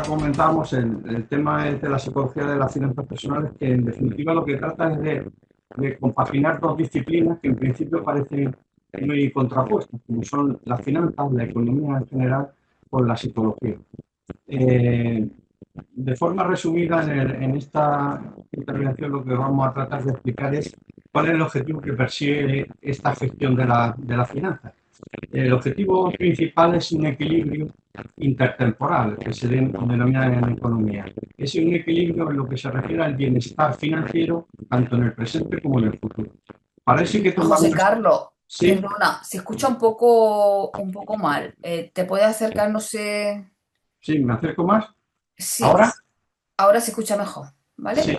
ya comentábamos, el tema es de la psicología de las finanzas personales, que en definitiva lo que trata es de compaginar dos disciplinas que en principio parecen muy contrapuestas, como son las finanzas, la economía en general, con la psicología. Eh, de forma resumida, en esta intervención lo que vamos a tratar de explicar es cuál es el objetivo que persigue esta gestión de la finanza. El objetivo principal es un equilibrio intertemporal, que se denomina en economía. Es un equilibrio en lo que se refiere al bienestar financiero, tanto en el presente como en el futuro. Para eso hay que tomar José una... Carlos, Sí, perdona, se escucha un poco mal. ¿Te puedes acercar? No sé. sí, me acerco más. Sí, Ahora, ahora se escucha mejor, ¿vale? sí.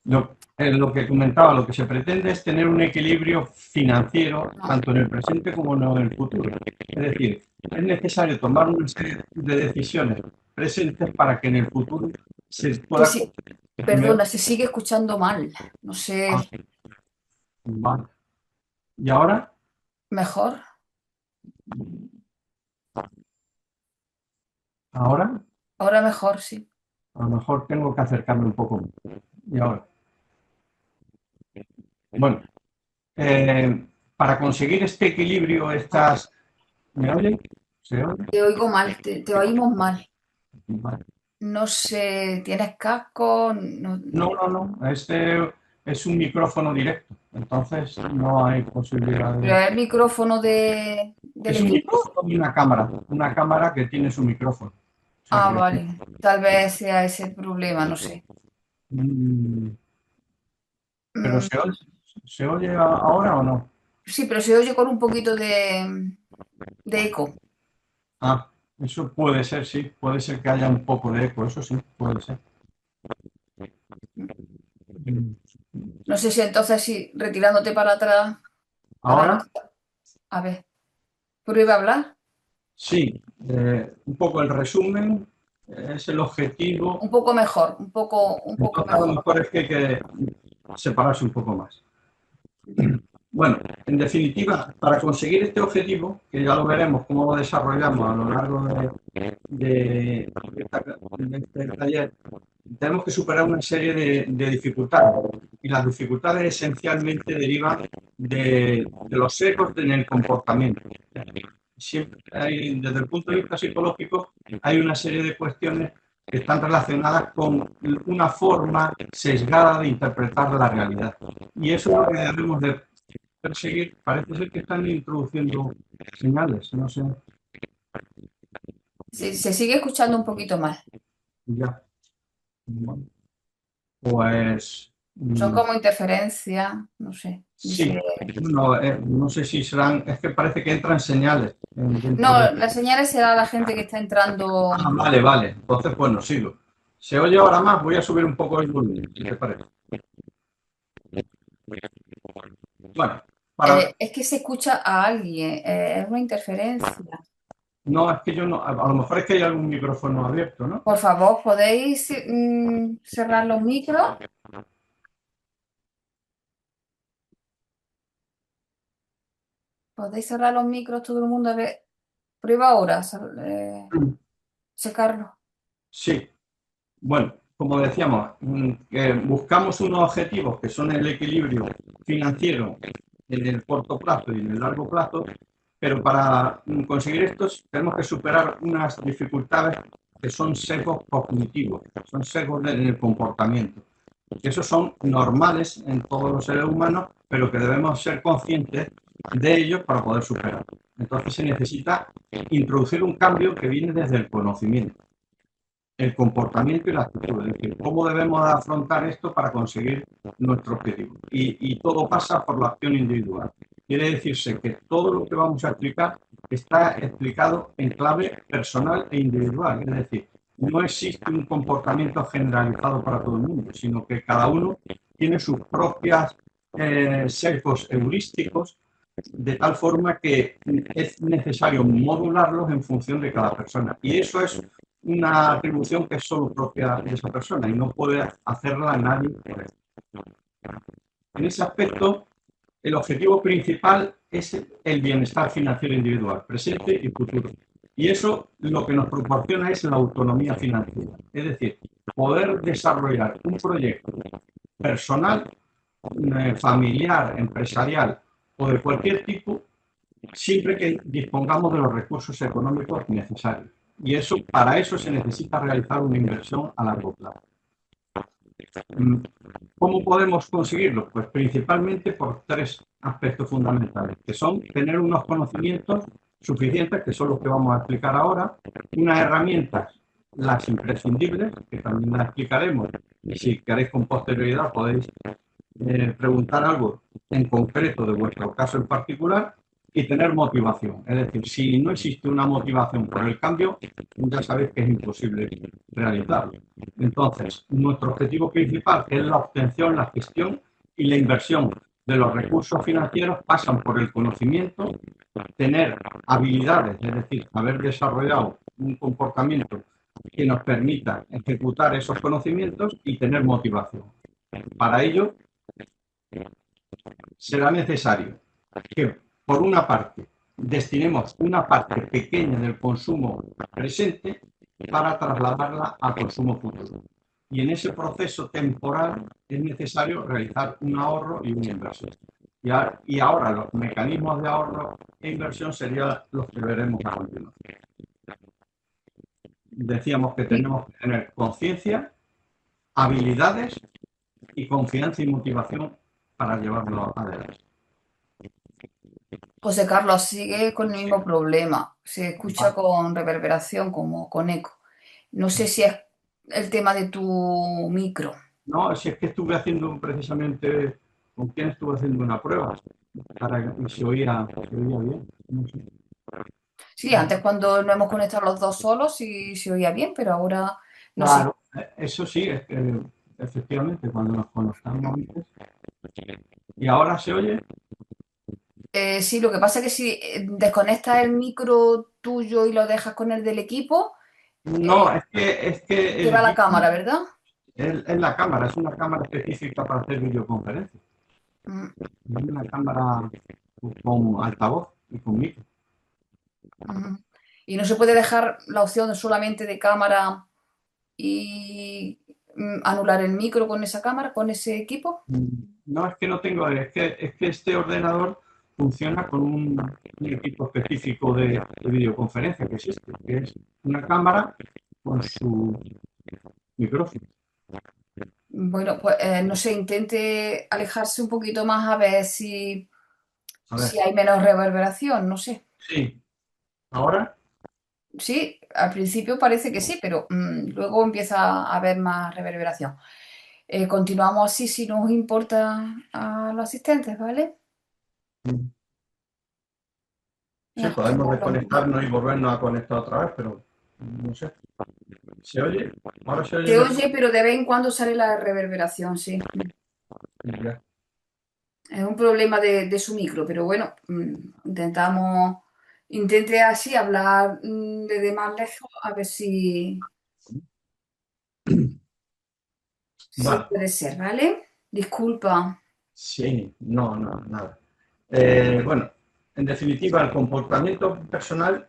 Lo que comentaba, lo que se pretende es tener un equilibrio financiero No. tanto en el presente como en el futuro. Es decir, es necesario tomar una serie de decisiones presentes para que en el futuro se Que pueda... sí, perdona, se sigue escuchando mal. No Ah, sé, vale. ¿Y ahora? mejor. ¿Ahora? Ahora mejor, sí. A lo mejor tengo que acercarme un poco más. ¿Y ahora? Bueno, para conseguir este equilibrio, estas... ¿Me oyen? ¿Se oye? Te oigo mal, te oímos mal. Vale. No sé, ¿tienes casco? No, No, no, no. Este es un micrófono directo. Entonces no hay posibilidad pero de... es el micrófono del Es un equipo. micrófono y una cámara que tiene su micrófono. O sea Ah, que... vale. Tal vez sea ese el problema, no sé. mm, ¿pero Mm, se oye ahora o no? sí, pero se oye con un poquito de eco. Ah, eso puede ser, sí. Puede ser que haya un poco de eco. Eso sí, puede ser. Mm, No sé si entonces sí, retirándote para atrás, para no... Ahora A ver, prueba a hablar. sí. Un poco el resumen es el objetivo. Un poco mejor, un poco Entonces a lo mejor. mejor es que hay que separarse un poco más. Bueno, en definitiva, para conseguir este objetivo, que ya lo veremos cómo lo desarrollamos a lo largo de este taller, tenemos que superar una serie de dificultades. Y las dificultades esencialmente derivan de los sesgos en el comportamiento. Siempre hay, desde el punto de vista psicológico, hay una serie de cuestiones que están relacionadas con una forma sesgada de interpretar la realidad. Y eso es lo que debemos de perseguir. Parece ser que están introduciendo señales, no sé, Se sigue escuchando un poquito mal. ya. Bueno, pues Son como interferencias, no sé. sí, no, no sé si serán, es que parece que entran señales dentro de... No, las señales será la gente que está entrando. Ah, vale, vale, entonces bueno, sigo. ¿Se oye ahora más? Voy a subir un poco el volumen, si te parece. Bueno, para... Es que se escucha a alguien, es una interferencia. No, es que yo no, a lo mejor es que hay algún micrófono abierto, ¿no? Por favor, ¿podéis cerrar los micros? ¿Podéis cerrar los micros todo el mundo? A ver, prueba ahora, secarlo. Sí, bueno, como decíamos, buscamos unos objetivos que son el equilibrio financiero en el corto plazo y en el largo plazo, pero para conseguir estos tenemos que superar unas dificultades que son sesgos cognitivos, son sesgos en el comportamiento. Esos son normales en todos los seres humanos, pero que debemos ser conscientes de ellos para poder superarlos. Entonces se necesita introducir un cambio que viene desde el conocimiento, el comportamiento y la actitud, es decir, cómo debemos afrontar esto para conseguir nuestro objetivo. Y todo pasa por la acción individual. Quiere decirse que todo lo que vamos a explicar está explicado en clave personal e individual, es decir, no existe un comportamiento generalizado para todo el mundo, sino que cada uno tiene sus propias sesgos heurísticos, de tal forma que es necesario modularlos en función de cada persona. Y eso es una atribución que es solo propia de esa persona y no puede hacerla nadie por él. En ese aspecto, el objetivo principal es el bienestar financiero individual, presente y futuro. Y eso lo que nos proporciona es la autonomía financiera. Es decir, poder desarrollar un proyecto personal, familiar, empresarial o de cualquier tipo, siempre que dispongamos de los recursos económicos necesarios. Y eso, para eso se necesita realizar una inversión a largo plazo. ¿Cómo podemos conseguirlo? Pues principalmente por tres aspectos fundamentales, que son tener unos conocimientos suficientes, que son los que vamos a explicar ahora, unas herramientas, las imprescindibles, que también las explicaremos, y si queréis con posterioridad podéis preguntar algo en concreto de vuestro caso en particular, y tener motivación. Es decir, si no existe una motivación por el cambio, ya sabéis que es imposible realizarlo. Entonces, nuestro objetivo principal, que es la obtención, la gestión y la inversión de los recursos financieros, pasan por el conocimiento, tener habilidades, es decir, haber desarrollado un comportamiento que nos permita ejecutar esos conocimientos y tener motivación. Para ello, será necesario que, por una parte, destinemos una parte pequeña del consumo presente para trasladarla al consumo futuro. Y en ese proceso temporal es necesario realizar un ahorro y una inversión. Y ahora los mecanismos de ahorro e inversión serían los que veremos a continuación. Decíamos que tenemos que tener conciencia, habilidades y confianza y motivación para llevarlo adelante. José Carlos sigue con el mismo problema. Se escucha con reverberación, como con eco. No sé si es el tema de tu micro. No, si es que estuve haciendo precisamente, ¿con quién estuve haciendo una prueba? Para que se oía bien. No sé. Sí, antes cuando nos hemos conectado los dos solos sí se oía bien, pero ahora no sé. Claro, eso sí, es que efectivamente cuando nos conectamos antes. ¿Y ahora se oye? Sí, lo que pasa es que si desconectas el micro tuyo y lo dejas con el del equipo, No, es que te va el la vídeo cámara, ¿verdad? es la cámara, es una cámara específica para hacer videoconferencias. Mm, Es una cámara con altavoz y con micro. mm. Y no se puede dejar la opción solamente de cámara y anular el micro con esa cámara, con ese equipo. No es que no tengo, es que este ordenador funciona con un equipo específico de videoconferencia que existe, que es una cámara con su micrófono. Bueno, pues no sé, intente alejarse un poquito más a ver A si ver, hay menos reverberación, no sé. sí, ahora, Sí, al principio parece que sí, pero luego empieza a haber más reverberación. Continuamos así si nos importa a los asistentes, ¿vale? sí, José podemos Carlos, desconectarnos y volvernos a conectar otra vez, pero no sé. ¿Se oye? ¿Ahora se oye se mejor? oye, pero de vez en cuando sale la reverberación, sí. Ya. Es un problema de su micro, pero bueno, intente así hablar desde más lejos a ver si Vale, puede ser, ¿vale? Disculpa. sí, no, no, nada. Bueno, en definitiva, el comportamiento personal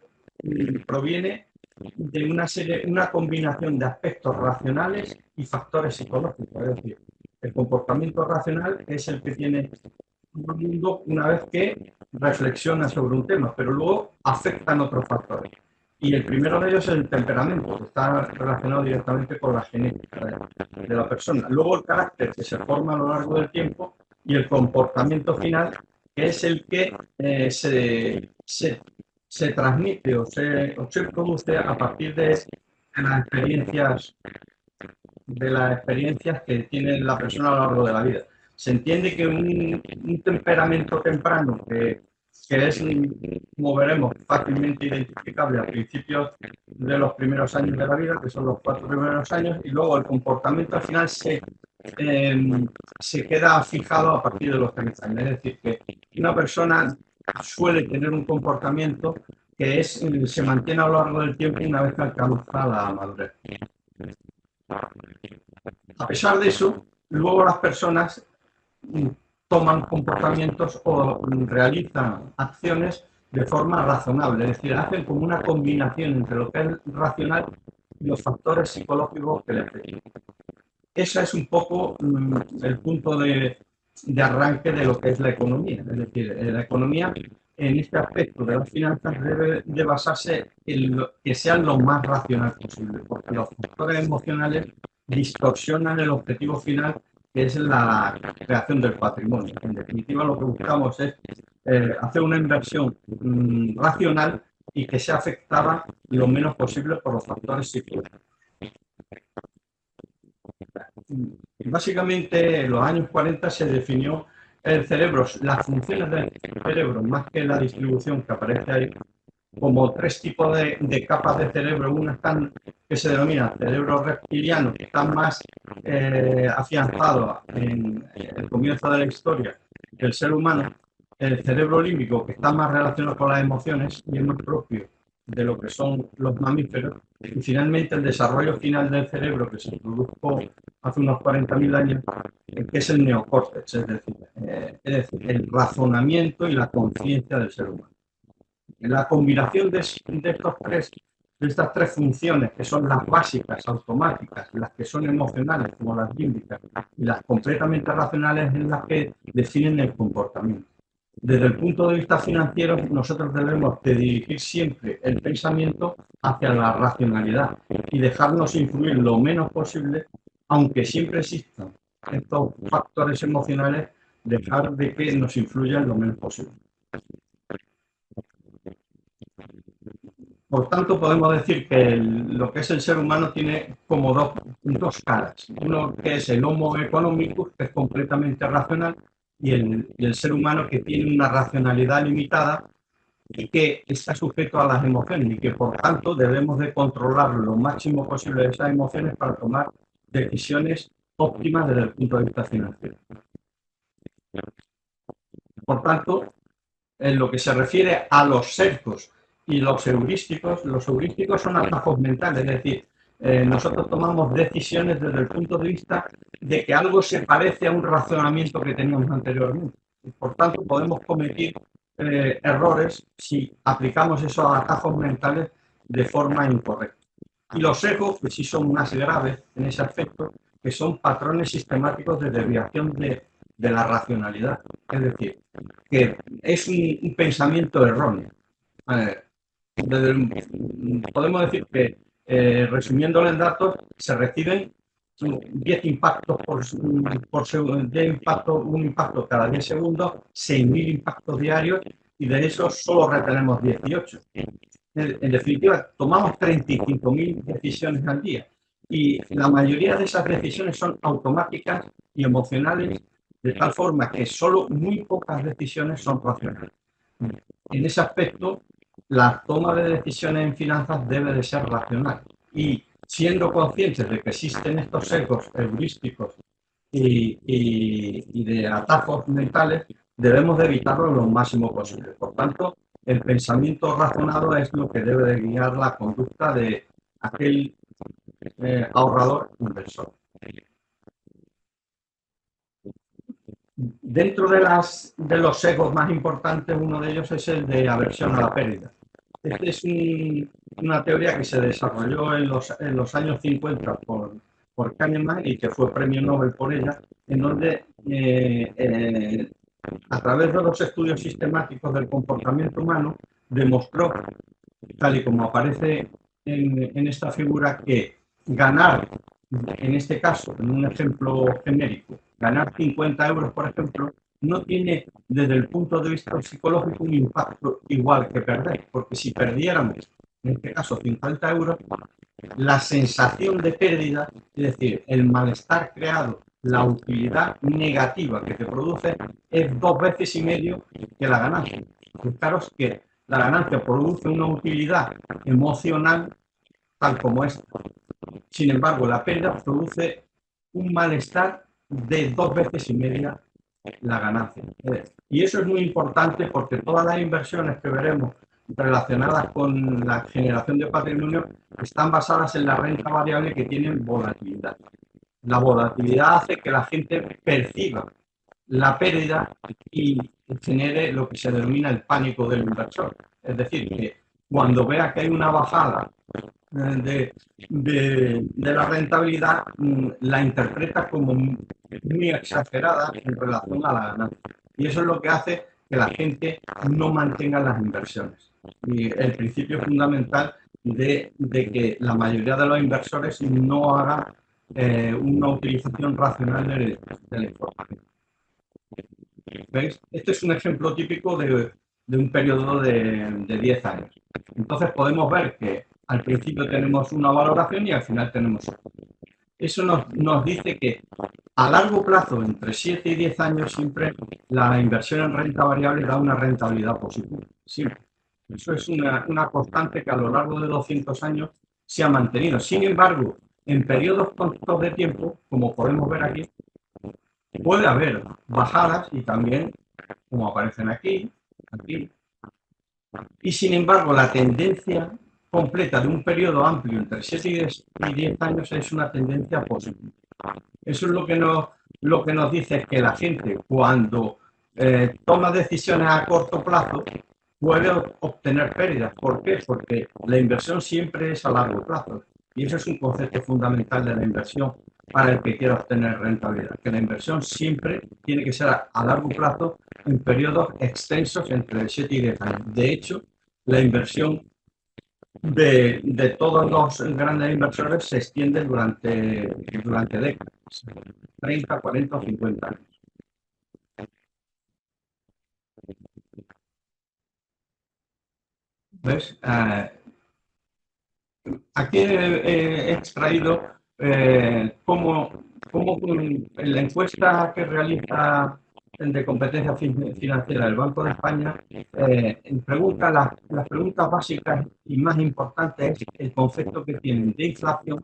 proviene de una combinación de aspectos racionales y factores psicológicos. Es decir, el comportamiento racional es el que tiene todo el mundo una vez que reflexiona sobre un tema, pero luego afectan otros factores. Y el primero de ellos es el temperamento, que está relacionado directamente con la genética de la persona. Luego el carácter, que se forma a lo largo del tiempo, y el comportamiento final, que es el que se transmite o se produce a partir de las experiencias que tiene la persona a lo largo de la vida. Se entiende que un temperamento temprano que es, como veremos, fácilmente identificable a principios de los primeros años de la vida, que son los 4 primeros años, y luego el comportamiento al final se queda fijado a partir de los 30 años. Es decir, que una persona suele tener un comportamiento que se mantiene a lo largo del tiempo una vez que alcanza la madurez. A pesar de eso, luego las personas toman comportamientos o realizan acciones de forma razonable, es decir, hacen como una combinación entre lo que es racional y los factores psicológicos que les afectan. Ese es un poco el punto de arranque de lo que es la economía. Es decir, la economía en este aspecto de las finanzas debe de basarse en que sean lo más racional posible, porque los factores emocionales distorsionan el objetivo final, que es la creación del patrimonio. En definitiva, lo que buscamos es hacer una inversión racional y que sea afectada lo menos posible por los factores psicológicos. Básicamente, en los años 40 se definió el cerebro, las funciones del cerebro, más que la distribución que aparece ahí, como tres tipos de capas de cerebro. Una están, que se denomina cerebro reptiliano, que están más afianzados en el comienzo de la historia del ser humano. El cerebro límbico, que está más relacionado con las emociones y es más propio de lo que son los mamíferos. Y finalmente el desarrollo final del cerebro, que se produjo hace unos 40.000 años, que es el neocórtex, es decir, el razonamiento y la conciencia del ser humano. La combinación de estas tres funciones, que son las básicas, automáticas, las que son emocionales, como las límbicas, y las completamente racionales, en las que definen el comportamiento. Desde el punto de vista financiero, nosotros debemos de dirigir siempre el pensamiento hacia la racionalidad y dejarnos influir lo menos posible, aunque siempre existan estos factores emocionales, dejar de que nos influyan lo menos posible. Por tanto, podemos decir que lo que es el ser humano tiene como dos caras. Uno que es el Homo economicus, que es completamente racional, y el ser humano que tiene una racionalidad limitada y que está sujeto a las emociones y que, por tanto, debemos de controlar lo máximo posible esas emociones para tomar decisiones óptimas desde el punto de vista financiero. Por tanto, en lo que se refiere a los sesgos y los heurísticos son atajos mentales, es decir, nosotros tomamos decisiones desde el punto de vista de que algo se parece a un razonamiento que teníamos anteriormente. Por tanto, podemos cometer errores si aplicamos esos atajos mentales de forma incorrecta. Y los sesgos, que sí son más graves en ese aspecto, que son patrones sistemáticos de desviación de la racionalidad. Es decir, que es un pensamiento erróneo. Podemos decir que, resumiéndolo en datos, se reciben 10 impactos por segundo, un impacto cada 10 segundos, 6.000 impactos diarios, y de esos solo retenemos 18. En definitiva, tomamos 35.000 decisiones al día y la mayoría de esas decisiones son automáticas y emocionales, de tal forma que solo muy pocas decisiones son racionales. En ese aspecto, la toma de decisiones en finanzas debe de ser racional y siendo conscientes de que existen estos sesgos heurísticos y de atajos mentales, debemos de evitarlo lo máximo posible. Por tanto, el pensamiento razonado es lo que debe de guiar la conducta de aquel ahorrador inversor. Dentro de los sesgos más importantes, uno de ellos es el de aversión a la pérdida. Esta es una teoría que se desarrolló en los años 50 por Kahneman y que fue premio Nobel por ella, en donde a través de los estudios sistemáticos del comportamiento humano demostró, tal y como aparece en esta figura, que ganar, en este caso, en un ejemplo genérico, ganar 50 euros, por ejemplo, no tiene desde el punto de vista psicológico un impacto igual que perder, porque si perdiéramos, en este caso, 50 euros, la sensación de pérdida, es decir, el malestar creado, la utilidad negativa que te produce, es 2 veces y medio que la ganancia. Fijaros que la ganancia produce una utilidad emocional tal como esta. Sin embargo, la pérdida produce un malestar de 2 veces y media la ganancia. Y eso es muy importante porque todas las inversiones que veremos relacionadas con la generación de patrimonio están basadas en la renta variable, que tienen volatilidad. La volatilidad hace que la gente perciba la pérdida y genere lo que se denomina el pánico del inversor. Es decir, que cuando vea que hay una bajada de la rentabilidad, la interpreta como muy exagerada en relación a la ganancia. Y eso es lo que hace que la gente no mantenga las inversiones. Y el principio fundamental de que la mayoría de los inversores no hagan una utilización racional de la información. ¿Veis? Este es un ejemplo típico de un periodo de 10 años. Entonces podemos ver que al principio tenemos una valoración y al final tenemos otra. Eso nos dice que a largo plazo, entre 7 y 10 años, siempre la inversión en renta variable da una rentabilidad positiva. Siempre. Eso es una constante que a lo largo de 200 años se ha mantenido. Sin embargo, en periodos cortos de tiempo, como podemos ver aquí, puede haber bajadas y también, como aparecen aquí, aquí. Y sin embargo, la tendencia completa de un periodo amplio entre 7 y 10 años es una tendencia positiva. Eso es lo que nos dice que la gente, cuando toma decisiones a corto plazo, puede obtener pérdidas. ¿Por qué? Porque la inversión siempre es a largo plazo. Y eso es un concepto fundamental de la inversión para el que quiera obtener rentabilidad. Que la inversión siempre tiene que ser a largo plazo en periodos extensos entre 7 y 10 años. De hecho, la inversión de todos los grandes inversores se extiende durante décadas, 30, 40 o 50 años. ¿Ves? Aquí he extraído cómo en la encuesta que realiza de competencia financiera del Banco de España, pregunta las preguntas básicas y más importantes es el concepto que tienen de inflación,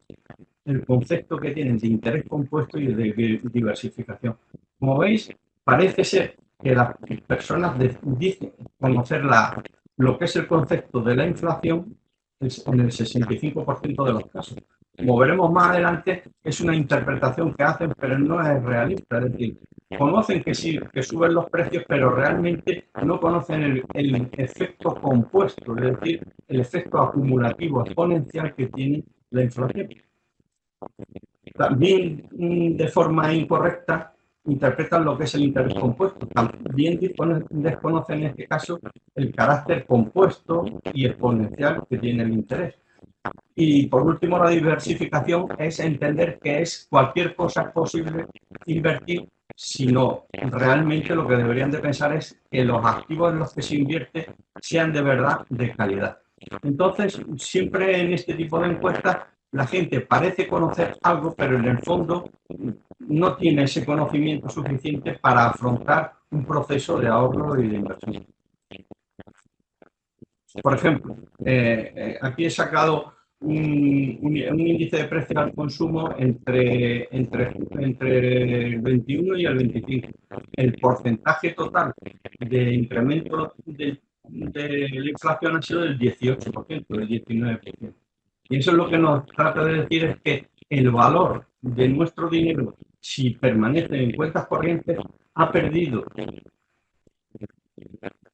el concepto que tienen de interés compuesto y de diversificación. Como veis, parece ser que las personas dicen conocer lo que es el concepto de la inflación en el 65% de los casos. Como veremos más adelante, es una interpretación que hacen, pero no es realista. Es decir, conocen que sí, que suben los precios, pero realmente no conocen el efecto compuesto, es decir, el efecto acumulativo exponencial que tiene la inflación. También de forma incorrecta interpretan lo que es el interés compuesto. También desconocen en este caso el carácter compuesto y exponencial que tiene el interés. Y por último, la diversificación es entender que es cualquier cosa posible invertir, sino realmente lo que deberían de pensar es que los activos en los que se invierte sean de verdad de calidad. Entonces, siempre en este tipo de encuestas, la gente parece conocer algo, pero en el fondo no tiene ese conocimiento suficiente para afrontar un proceso de ahorro y de inversión. Por ejemplo, aquí he sacado un índice de precio al consumo entre el 21 y el 25. El porcentaje total de incremento de la inflación ha sido del 18%, del 19%. Y eso es lo que nos trata de decir es que el valor de nuestro dinero, si permanece en cuentas corrientes, ha perdido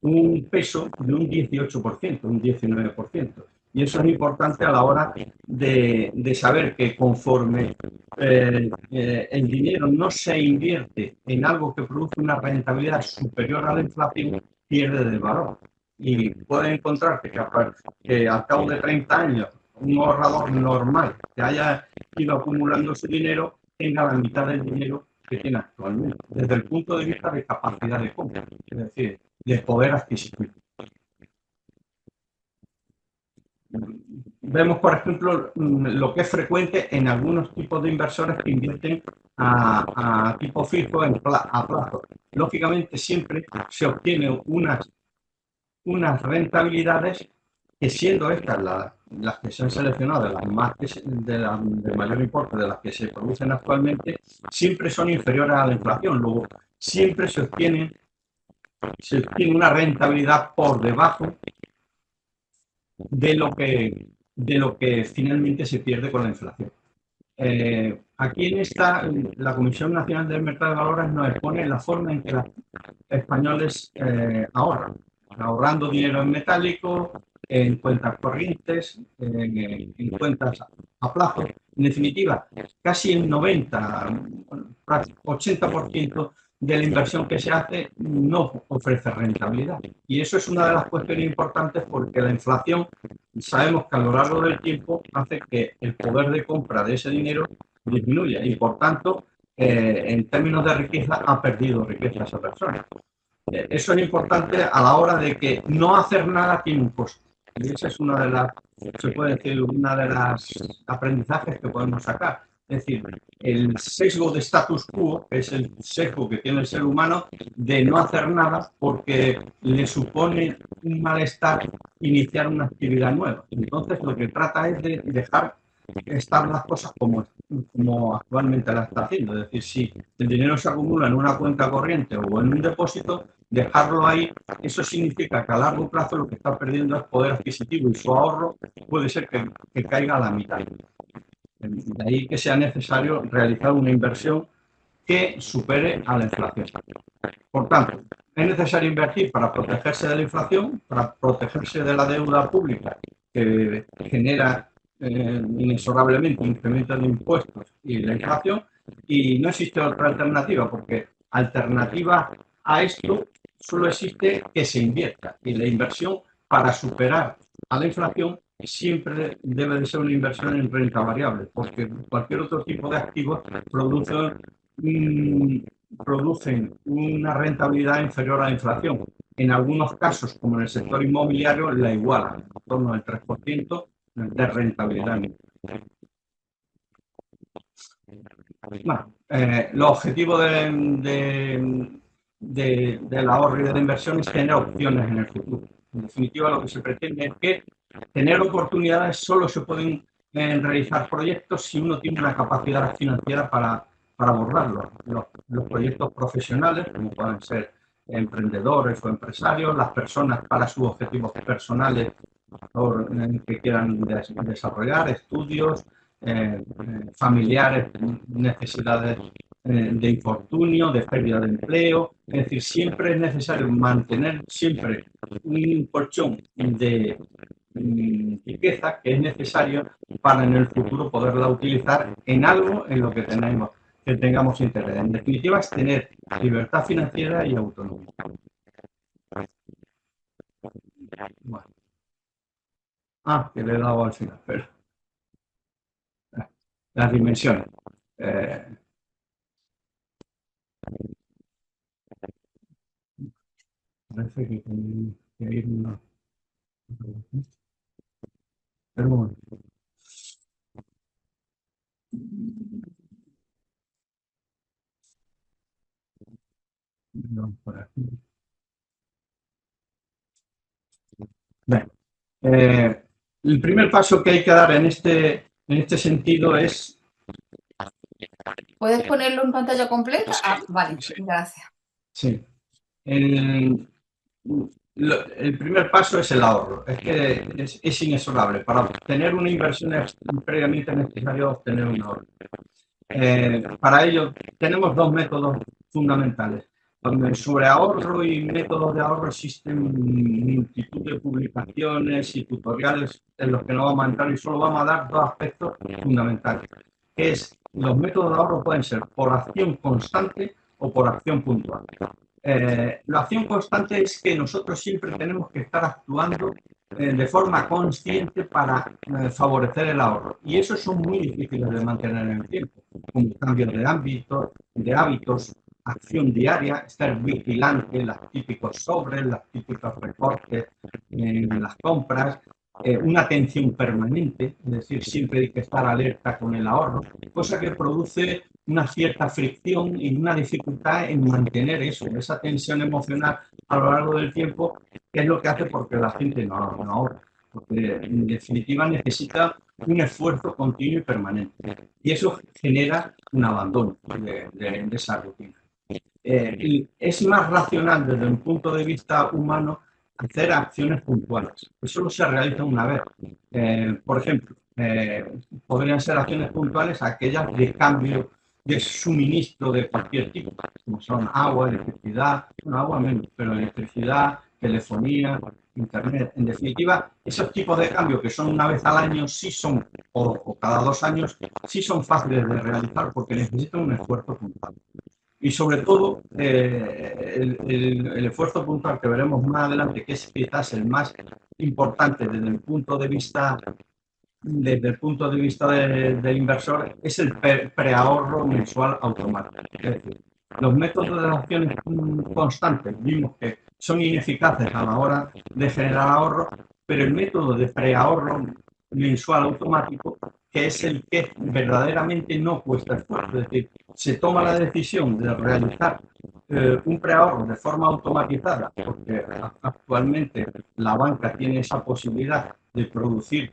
un peso de un 18%, un 19%. Y eso es importante a la hora de saber que conforme el dinero no se invierte en algo que produce una rentabilidad superior a la inflación, pierde de valor. Y pueden encontrarte que al cabo de 30 años un ahorrador normal que haya ido acumulando su dinero tenga la mitad del dinero que tiene actualmente, desde el punto de vista de capacidad de compra, es decir, de poder adquisitivo. Vemos, por ejemplo, lo que es frecuente en algunos tipos de inversores que invierten a tipo fijo a plazo. Lógicamente, siempre se obtienen unas rentabilidades que, siendo estas las que se han seleccionado, las más de mayor importe de las que se producen actualmente, siempre son inferiores a la inflación. Luego, siempre se obtiene una rentabilidad por debajo de lo que finalmente se pierde con la inflación. aquí en esta, la Comisión Nacional del Mercado de Valores nos expone la forma en que los españoles ahorran, ahorrando dinero en metálico, en cuentas corrientes, en cuentas a plazo. En definitiva, casi el 80% de la inversión que se hace no ofrece rentabilidad. Y eso es una de las cuestiones importantes porque la inflación, sabemos que a lo largo del tiempo hace que el poder de compra de ese dinero disminuya y por tanto, en términos de riqueza, ha perdido riqueza esa persona. Eso es importante a la hora de que no hacer nada tiene un costo. Y esa es una de las, se puede decir, una de las aprendizajes que podemos sacar. Es decir, el sesgo de status quo, que es el sesgo que tiene el ser humano de no hacer nada porque le supone un malestar iniciar una actividad nueva. Entonces, lo que trata es de dejar estar las cosas como actualmente la está haciendo. Es decir, si el dinero se acumula en una cuenta corriente o en un depósito, dejarlo ahí, eso significa que a largo plazo lo que está perdiendo es poder adquisitivo y su ahorro puede ser que caiga a la mitad. De ahí que sea necesario realizar una inversión que supere a la inflación. Por tanto, es necesario invertir para protegerse de la inflación, para protegerse de la deuda pública que genera inexorablemente incrementos de impuestos y la inflación, y no existe otra alternativa, porque alternativa a esto solo existe que se invierta, y la inversión para superar a la inflación siempre debe de ser una inversión en renta variable, porque cualquier otro tipo de activos producen una rentabilidad inferior a la inflación. En algunos casos, como en el sector inmobiliario, la igualan, en torno al 3% de rentabilidad. Bueno, los objetivos del ahorro y de la inversión es tener opciones en el futuro. En definitiva, lo que se pretende es que tener oportunidades solo se pueden realizar proyectos si uno tiene una capacidad financiera para abordarlos. Los proyectos profesionales, como pueden ser emprendedores o empresarios, las personas para sus objetivos personales que quieran desarrollar, estudios, familiares, necesidades de infortunio, de pérdida de empleo. Es decir, siempre es necesario mantener siempre un colchón de riqueza que es necesario para en el futuro poderla utilizar en algo en lo que tengamos interés. En definitiva, es tener libertad financiera y autonomía. Bueno. Que le he dado al final, pero las dimensiones. Parece que tenía que ir una. Pero bueno. No, por aquí. Bien. El primer paso que hay que dar en este sentido es. ¿Puedes ponerlo en pantalla completa? Ah, vale, Sí. gracias. Sí. El primer paso es el ahorro. Es que es inexorable. Para obtener una inversión es previamente necesario obtener un ahorro. Para ello tenemos dos métodos fundamentales. Sobre ahorro y métodos de ahorro existen multitud de publicaciones y tutoriales en los que no vamos a entrar y solo vamos a dar dos aspectos fundamentales. Los métodos de ahorro pueden ser por acción constante o por acción puntual. La acción constante es que nosotros siempre tenemos que estar actuando de forma consciente para favorecer el ahorro. Y esos son muy difíciles de mantener en el tiempo, como cambios de hábitos, acción diaria, estar vigilante, los típicos sobres, los típicos recortes en las compras, una atención permanente, es decir, siempre hay que estar alerta con el ahorro, cosa que produce una cierta fricción y una dificultad en mantener esa tensión emocional a lo largo del tiempo, que es lo que hace porque la gente no ahorra, porque en definitiva necesita un esfuerzo continuo y permanente. Y eso genera un abandono de esa rutina. Es más racional desde un punto de vista humano hacer acciones puntuales. Eso solo se realiza una vez. Por ejemplo, podrían ser acciones puntuales aquellas de cambio de suministro de cualquier tipo, como son agua, electricidad, no agua menos, pero electricidad, telefonía, internet. En definitiva, esos tipos de cambio que son una vez al año sí son, o cada 2 años, sí son fáciles de realizar porque necesitan un esfuerzo puntual. Y sobre todo, el esfuerzo puntual que veremos más adelante, que es quizás el más importante del inversor, es el preahorro mensual automático. Es decir, los métodos de acciones constantes vimos que son ineficaces a la hora de generar ahorro, pero el método de preahorro mensual automático, que es el que verdaderamente no cuesta esfuerzo, es decir, se toma la decisión de realizar un preahorro de forma automatizada, porque actualmente la banca tiene esa posibilidad de producir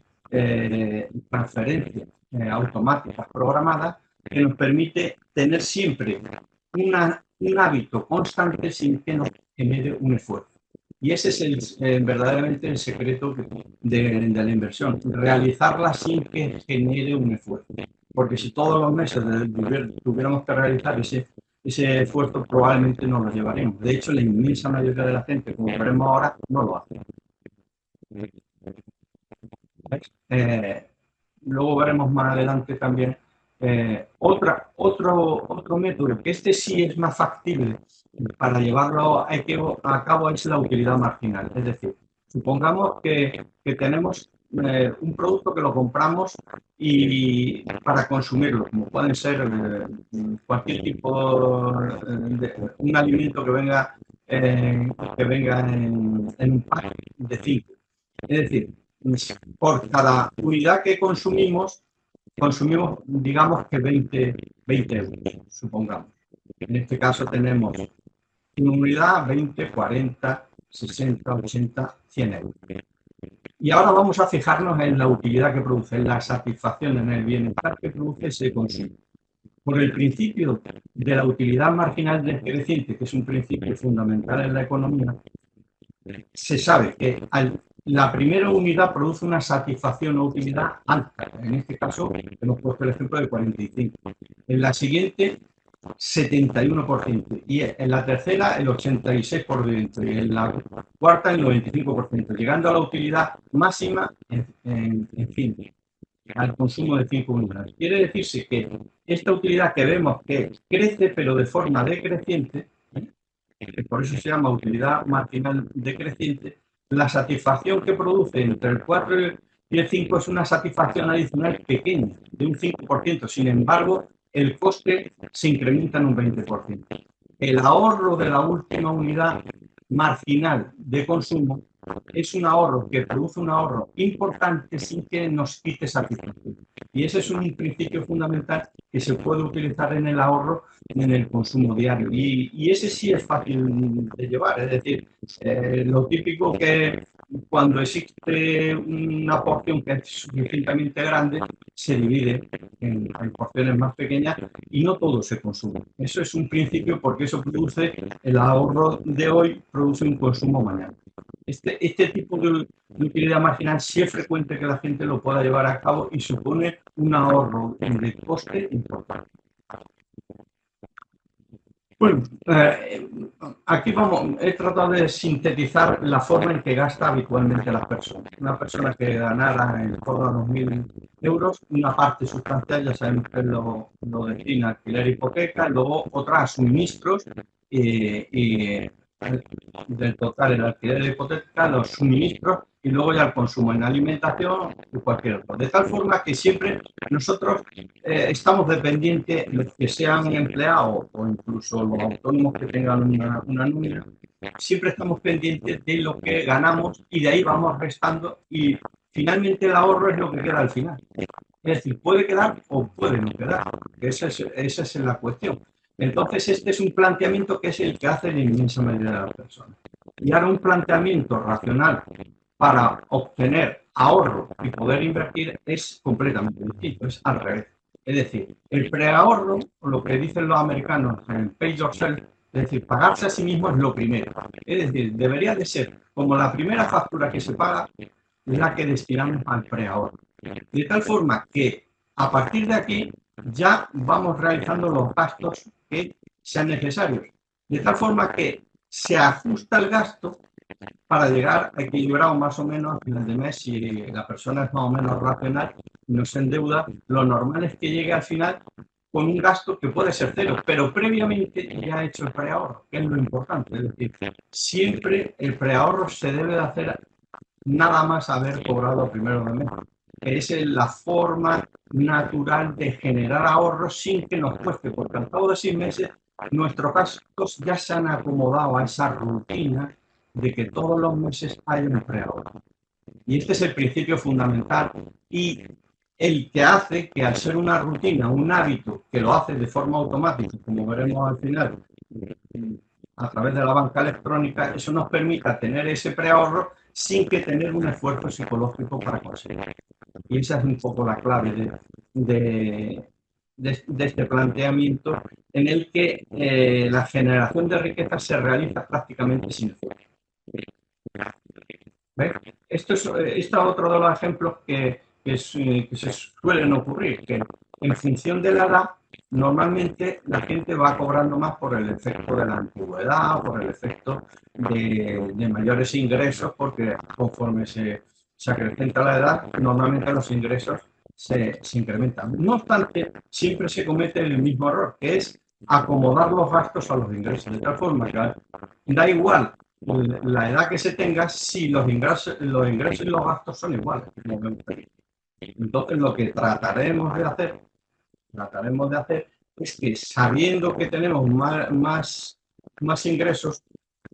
transferencias automáticas programadas que nos permite tener siempre un hábito constante sin que nos genere un esfuerzo. Y ese es verdaderamente el secreto de la inversión, realizarla sin que genere un esfuerzo. Porque si todos los meses tuviéramos que realizar ese esfuerzo, probablemente no lo llevaremos. De hecho, la inmensa mayoría de la gente, como veremos ahora, no lo hace. Luego veremos más adelante también otro método, que este sí es más factible para llevarlo a cabo, es la utilidad marginal. Es decir, supongamos que tenemos un producto que lo compramos y para consumirlo, como pueden ser cualquier tipo un alimento que venga en un pack de 5. Es decir, por cada unidad que consumimos, digamos que 20 euros, supongamos. En este caso tenemos una unidad, 20, 40, 60, 80, 100 euros. Y ahora vamos a fijarnos en la utilidad que produce, en la satisfacción, en el bienestar que produce ese consumo. Por el principio de la utilidad marginal decreciente, que es un principio fundamental en la economía, se sabe que la primera unidad produce una satisfacción o utilidad alta. En este caso, hemos puesto el ejemplo de 45. En la siguiente, 71%. Y en la tercera, el 86%. Y en la cuarta, el 95%. Llegando a la utilidad máxima, en fin, al consumo de 5 unidades. Quiere decirse que esta utilidad que vemos que crece, pero de forma decreciente, por eso se llama utilidad marginal decreciente, la satisfacción que produce entre el 4 y el 5 es una satisfacción adicional pequeña, de un 5%. Sin embargo, el coste se incrementa en un 20%. El ahorro de la última unidad marginal de consumo es un ahorro que produce un ahorro importante sin que nos quite satisfacción. Y ese es un principio fundamental que se puede utilizar en el ahorro en el consumo diario. Y ese sí es fácil de llevar. Es decir, lo típico que cuando existe una porción que es suficientemente grande, se divide en porciones más pequeñas y no todo se consume. Eso es un principio porque eso produce, el ahorro de hoy produce un consumo mañana. Este tipo de utilidad marginal sí es frecuente que la gente lo pueda llevar a cabo y supone un ahorro de coste importante. Bueno, aquí he tratado de sintetizar la forma en que gasta habitualmente las personas. Una persona que ganara en torno a 2.000 euros, una parte sustancial, ya sabemos que lo destina a alquiler, hipoteca, y luego otra a suministros y del total el alquiler de hipoteca, los suministros y luego ya el consumo en alimentación y cualquier otro. De tal forma que siempre nosotros estamos dependientes, los que sean empleados o incluso los autónomos que tengan una nómina, siempre estamos pendientes de lo que ganamos y de ahí vamos restando y finalmente el ahorro es lo que queda al final. Es decir, puede quedar o puede no quedar. Esa es la cuestión. Entonces, este es un planteamiento que es el que hace la inmensa mayoría de las personas. Y ahora un planteamiento racional para obtener ahorro y poder invertir es completamente distinto, es al revés. Es decir, el preahorro, lo que dicen los americanos en pay yourself, Es decir, pagarse a sí mismo es lo primero. Es decir, debería de ser como la primera factura que se paga, la que destinamos al preahorro. De tal forma que a partir de aquí ya vamos realizando los gastos que sean necesarios. De tal forma que se ajusta el gasto para llegar equilibrado más o menos al final de mes. Si la persona es más o menos racional, no se endeuda, lo normal es que llegue al final con un gasto que puede ser cero, pero previamente ya ha hecho el preahorro, que es lo importante. Es decir, siempre el preahorro se debe de hacer nada más haber cobrado primero de mes. Es la forma natural de generar ahorros sin que nos cueste, porque al cabo de 6 meses nuestros gastos ya se han acomodado a esa rutina de que todos los meses hay un preahorro. Y este es el principio fundamental y el que hace que al ser una rutina, un hábito que lo hace de forma automática, como veremos al final, a través de la banca electrónica, eso nos permita tener ese preahorro sin que tener un esfuerzo psicológico para conseguirlo. Y esa es un poco la clave de este planteamiento en el que la generación de riqueza se realiza prácticamente sin esfuerzo. ¿Ves? Esto es otro de los ejemplos que se suelen ocurrir, que en función de la edad, normalmente la gente va cobrando más por el efecto de la antigüedad, por el efecto de mayores ingresos, porque conforme se acrecenta la edad, normalmente los ingresos se incrementan. No obstante, siempre se comete el mismo error, que es acomodar los gastos a los ingresos, de tal forma que da igual la edad que se tenga si los ingresos y los gastos son iguales. Entonces, lo que trataremos de hacer es que, sabiendo que tenemos más ingresos,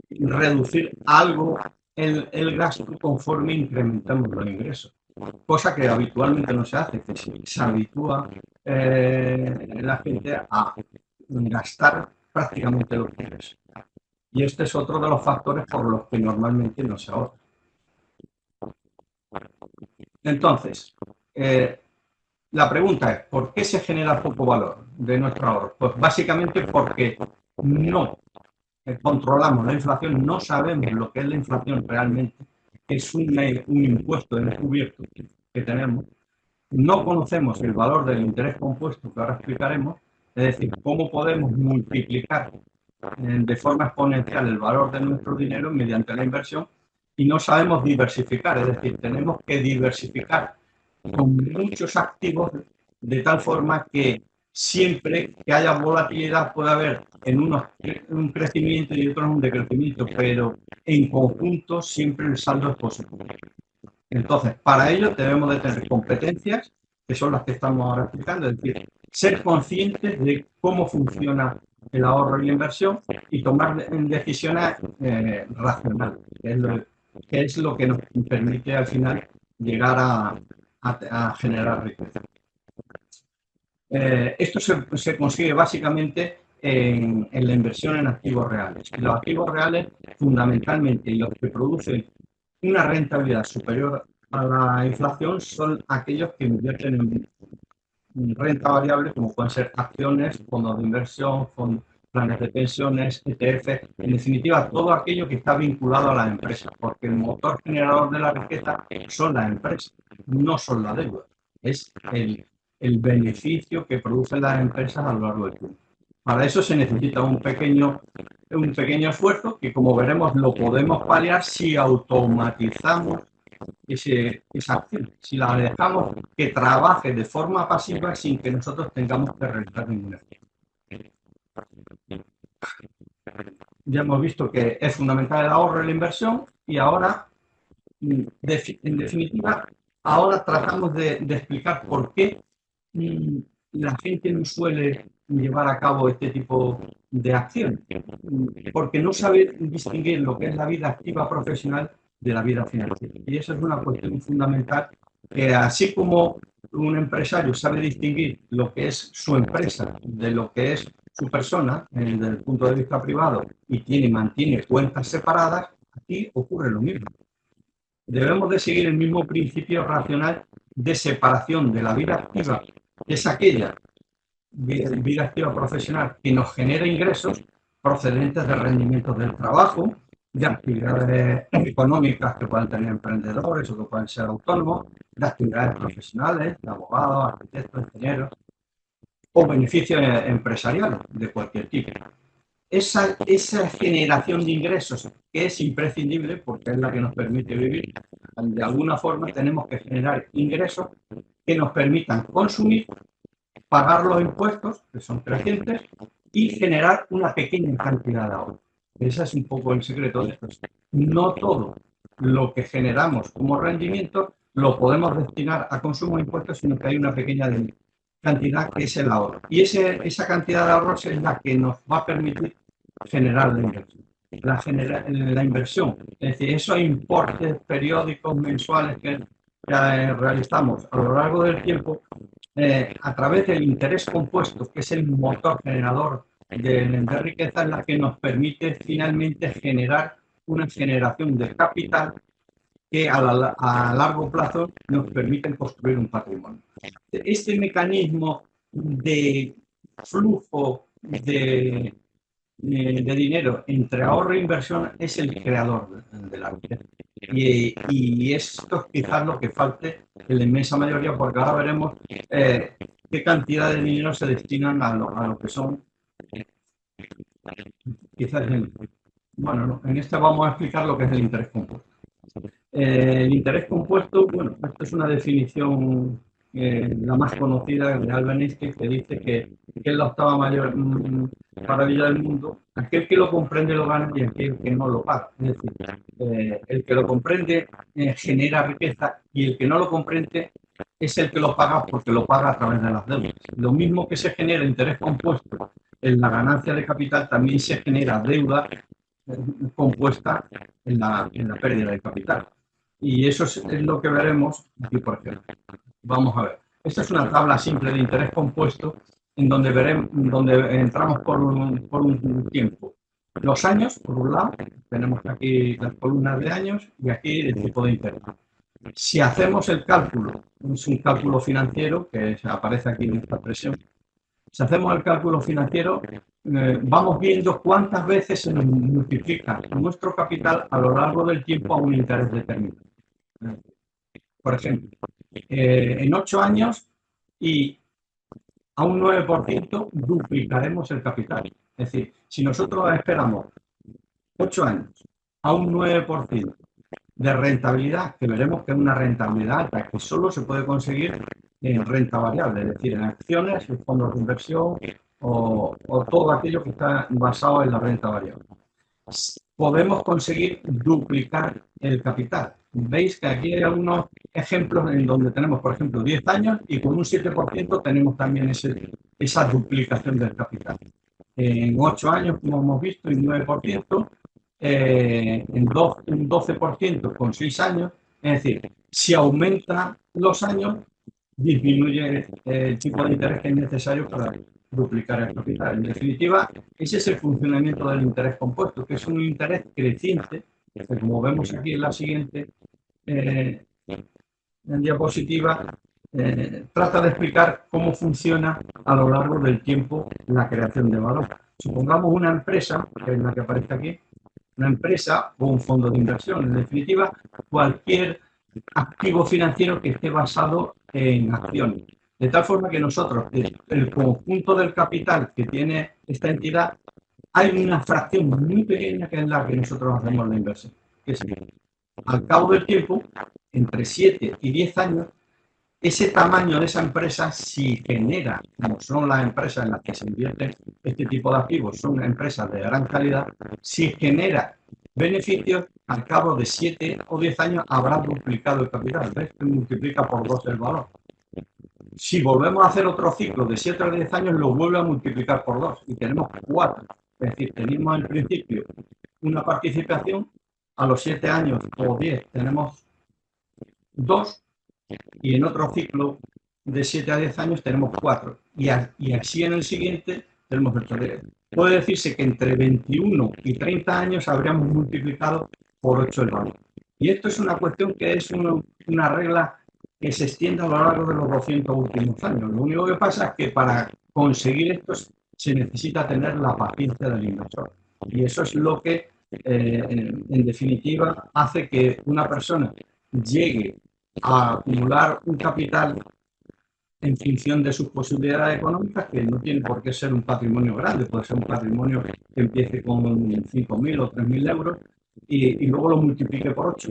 reducir algo el gasto conforme incrementamos los ingresos. Cosa que habitualmente no se hace, que se habitúa la gente a gastar prácticamente los ingresos. Y este es otro de los factores por los que normalmente no se ahorra. Entonces, la pregunta es, ¿por qué se genera poco valor de nuestro ahorro? Pues básicamente porque no controlamos la inflación, no sabemos lo que es la inflación realmente, es un impuesto encubierto que tenemos, no conocemos el valor del interés compuesto que ahora explicaremos, es decir, cómo podemos multiplicar de forma exponencial el valor de nuestro dinero mediante la inversión y no sabemos diversificar, es decir, tenemos que diversificar con muchos activos de tal forma que siempre que haya volatilidad puede haber en unos un crecimiento y otros un decrecimiento, pero en conjunto siempre el saldo es positivo. Entonces, para ello debemos de tener competencias, que son las que estamos ahora explicando, es decir, ser conscientes de cómo funciona el ahorro y la inversión y tomar decisiones racionales, que es lo que nos permite al final llegar a generar riqueza. Esto se consigue básicamente en la inversión en activos reales. Y los activos reales, fundamentalmente, y los que producen una rentabilidad superior a la inflación, son aquellos que invierten en renta variable, como pueden ser acciones, fondos de inversión, planes de pensiones, ETF, en definitiva, todo aquello que está vinculado a la empresa, porque el motor generador de la riqueza son las empresas, no son la deuda, es el beneficio que producen las empresas a lo largo del tiempo. Para eso se necesita un pequeño esfuerzo que, como veremos, lo podemos paliar si automatizamos esa acción, si la dejamos que trabaje de forma pasiva sin que nosotros tengamos que realizar ninguna acción. Ya hemos visto que es fundamental el ahorro y la inversión y ahora, en definitiva, ahora tratamos de explicar por qué la gente no suele llevar a cabo este tipo de acción, porque no sabe distinguir lo que es la vida activa profesional de la vida financiera. Y esa es una cuestión fundamental que, así como un empresario sabe distinguir lo que es su empresa de lo que es su persona desde el punto de vista privado y mantiene cuentas separadas, aquí ocurre lo mismo. Debemos de seguir el mismo principio racional de separación de la vida activa, que es aquella vida activa profesional que nos genera ingresos, procedentes de rendimientos del trabajo, de actividades económicas que puedan tener emprendedores o que pueden ser autónomos, de actividades profesionales, de abogados, arquitectos, ingenieros, o beneficios empresariales de cualquier tipo. Esa generación de ingresos que es imprescindible porque es la que nos permite vivir, de alguna forma tenemos que generar ingresos que nos permitan consumir, pagar los impuestos, que son crecientes, y generar una pequeña cantidad de ahorro. Ese es un poco el secreto de esto. No todo lo que generamos como rendimiento lo podemos destinar a consumo de impuestos, sino que hay una pequeña cantidad que es el ahorro. Y esa cantidad de ahorros es la que nos va a permitir generar la inversión. La inversión, es decir, esos importes periódicos mensuales que realizamos a lo largo del tiempo, a través del interés compuesto, que es el motor generador de riqueza, es la que nos permite finalmente generar una generación de capital que a largo plazo nos permiten construir un patrimonio. Este mecanismo de flujo de dinero entre ahorro e inversión es el creador de la riqueza. Y esto es quizás lo que falte en la inmensa mayoría, porque ahora veremos qué cantidad de dinero se destinan a lo que son, quizás, bueno, no, en este vamos a explicar lo que es el interés compuesto. El interés compuesto, bueno, esto es una definición, la más conocida de Albert Einstein, que dice que es la octava mayor maravilla del mundo, aquel que lo comprende lo gana y aquel que no lo paga. Es decir, el que lo comprende genera riqueza y el que no lo comprende es el que lo paga porque lo paga a través de las deudas. Lo mismo que se genera interés compuesto en la ganancia de capital, también se genera deuda compuesta en la pérdida de capital. Y eso es lo que veremos aquí, por ejemplo. Vamos a ver. Esta es una tabla simple de interés compuesto en donde entramos por un tiempo. Los años, por un lado, tenemos aquí las columnas de años y aquí el tipo de interés. Si hacemos el cálculo, es un cálculo financiero que aparece aquí en esta expresión. Si hacemos el cálculo financiero, vamos viendo cuántas veces se nos multiplica nuestro capital a lo largo del tiempo a un interés determinado. Por ejemplo, en 8 años y a un 9% duplicaremos el capital. Es decir, si nosotros esperamos 8 años a un 9% de rentabilidad, que veremos que es una rentabilidad alta, que solo se puede conseguir en renta variable, es decir, en acciones, en fondos de inversión o todo aquello que está basado en la renta variable. Podemos conseguir duplicar el capital. Veis que aquí hay algunos ejemplos en donde tenemos, por ejemplo, 10 años y con un 7% tenemos también esa duplicación del capital. En 8 años, como hemos visto, y 9%, en un 12% con 6 años. Es decir, si aumenta los años, disminuye el tipo de interés que es necesario para duplicar el capital. En definitiva, ese es el funcionamiento del interés compuesto, que es un interés creciente, que como vemos aquí en la siguiente en diapositiva, trata de explicar cómo funciona a lo largo del tiempo la creación de valor. Supongamos una empresa, que es la que aparece aquí, una empresa o un fondo de inversión, en definitiva, cualquier activo financiero que esté basado en acciones. De tal forma que nosotros, el conjunto del capital que tiene esta entidad, hay una fracción muy pequeña que es la que nosotros hacemos la inversión. Que es, al cabo del tiempo, entre 7 y 10 años, ese tamaño de esa empresa, si genera, como son las empresas en las que se invierten este tipo de activos, son empresas de gran calidad, si genera beneficios, al cabo de 7 o 10 años habrá duplicado el capital. ¿Ves? Se multiplica por 2 el valor. Si volvemos a hacer otro ciclo de 7 o 10 años, lo vuelve a multiplicar por 2 y tenemos 4. Es decir, tenemos al principio una participación, a los 7 años o 10 tenemos 2 y en otro ciclo de 7 a 10 años tenemos 4 y así en el siguiente tenemos 8. Puede decirse que entre 21 y 30 años habríamos multiplicado por 8 el valor. Y esto es una cuestión que es una regla que se extiende a lo largo de los 200 últimos años. Lo único que pasa es que para conseguir esto se necesita tener la paciencia del inversor. Y eso es lo que, en definitiva, hace que una persona llegue a acumular un capital en función de sus posibilidades económicas, que no tiene por qué ser un patrimonio grande, puede ser un patrimonio que empiece con 5.000 o 3.000 euros y luego lo multiplique por 8.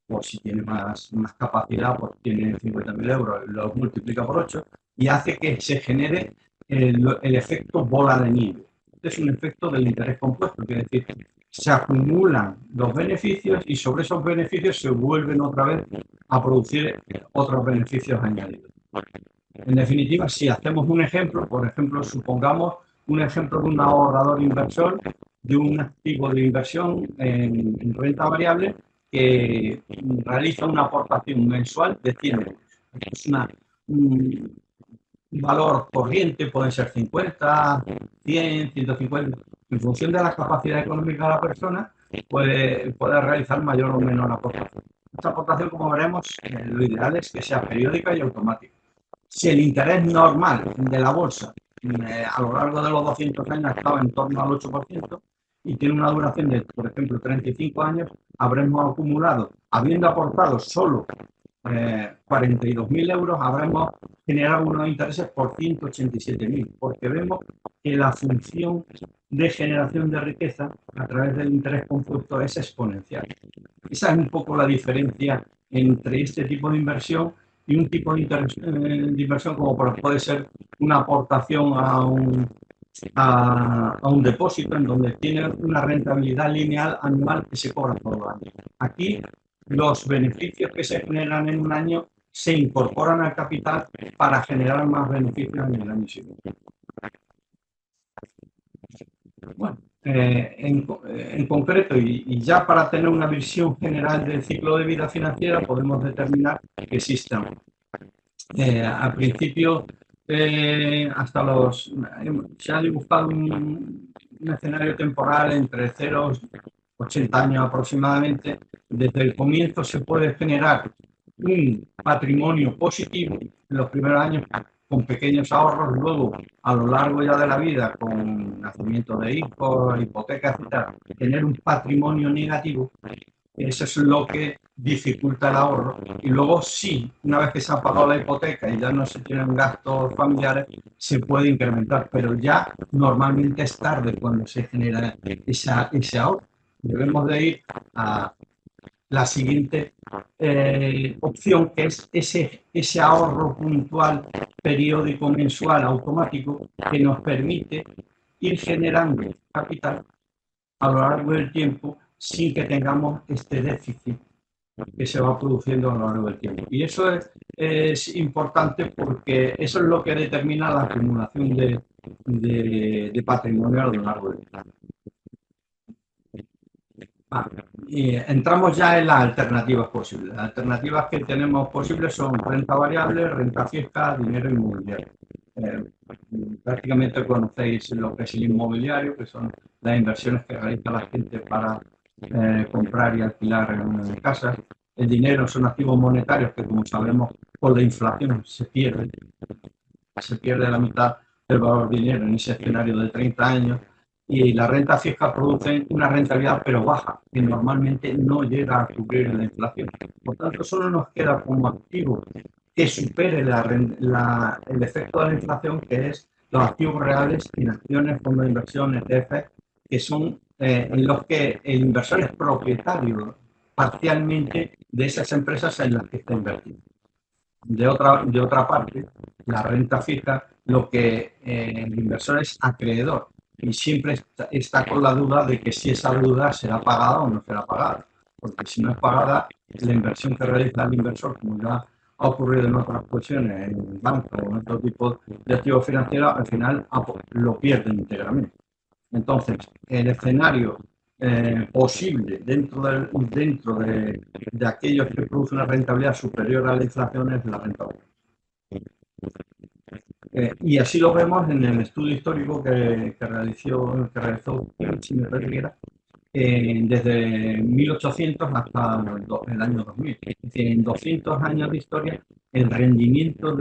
O si tiene más capacidad, pues tiene 50.000 euros, lo multiplica por 8 y hace que se genere el efecto bola de nieve. Este es un efecto del interés compuesto, quiere decir, se acumulan los beneficios y sobre esos beneficios se vuelven otra vez a producir otros beneficios añadidos. En definitiva, si hacemos un ejemplo, por ejemplo, supongamos un ejemplo de un ahorrador inversor de un activo de inversión en renta variable que realiza una aportación mensual de 100 euros. Es un valor corriente, pueden ser 50, 100, 150, en función de la capacidad económica de la persona, puede realizar mayor o menor aportación. Esta aportación, como veremos, lo ideal es que sea periódica y automática. Si el interés normal de la bolsa a lo largo de los 200 años estaba en torno al 8% y tiene una duración de, por ejemplo, 35 años, habremos acumulado, habiendo aportado solo 42.000 euros, habremos generado unos intereses por 187.000, porque vemos que la función de generación de riqueza a través del interés compuesto es exponencial. Esa es un poco la diferencia entre este tipo de inversión y un tipo de inversión como puede ser una aportación a un depósito en donde tiene una rentabilidad lineal anual que se cobra todos los años. Aquí los beneficios que se generan en un año se incorporan al capital para generar más beneficios en el año siguiente. Bueno, en concreto, y ya para tener una visión general del ciclo de vida financiera, podemos determinar que existen al principio, se ha dibujado un escenario temporal entre 0 y 80 años aproximadamente. Desde el comienzo se puede generar un patrimonio positivo en los primeros años con pequeños ahorros, luego a lo largo ya de la vida con nacimiento de hijos, hipotecas, etc., tener un patrimonio negativo. Eso es lo que dificulta el ahorro. Y luego sí, una vez que se ha pagado la hipoteca y ya no se tienen gastos familiares, se puede incrementar, pero ya normalmente es tarde cuando se genera ese ahorro. Debemos de ir a la siguiente opción, que es ese ahorro puntual, periódico, mensual, automático, que nos permite ir generando capital a lo largo del tiempo sin que tengamos este déficit que se va produciendo a lo largo del tiempo. Y eso es importante porque eso es lo que determina la acumulación de patrimonio a lo largo del tiempo. Y entramos ya en las alternativas posibles. Las alternativas que tenemos posibles son renta variable, renta fija, dinero inmobiliario. Prácticamente conocéis lo que es el inmobiliario, que son las inversiones que realiza la gente para comprar y alquilar casas. El dinero son activos monetarios que, como sabemos, con la inflación se pierde la mitad del valor del dinero en ese escenario de 30 años. Y la renta fija produce una rentabilidad pero baja, que normalmente no llega a cubrir la inflación. Por tanto, solo nos queda como activo que supere el efecto de la inflación, que es los activos reales en acciones, fondos de inversión, ETF, que son en los que el inversor es propietario parcialmente de esas empresas en las que está invertido. De otra parte, la renta fija, lo que el inversor es acreedor y siempre está con la duda de que si esa deuda será pagada o no será pagada. Porque si no es pagada, la inversión que realiza el inversor, como ya ha ocurrido en otras cuestiones, en el banco o en otro tipo de activos financieros, al final lo pierde íntegramente. Entonces, el escenario posible dentro de aquellos que producen una rentabilidad superior a la inflación es la renta variable. Y así lo vemos en el estudio histórico que realizó desde 1800 hasta el año 2000. Es decir, en 200 años de historia el rendimiento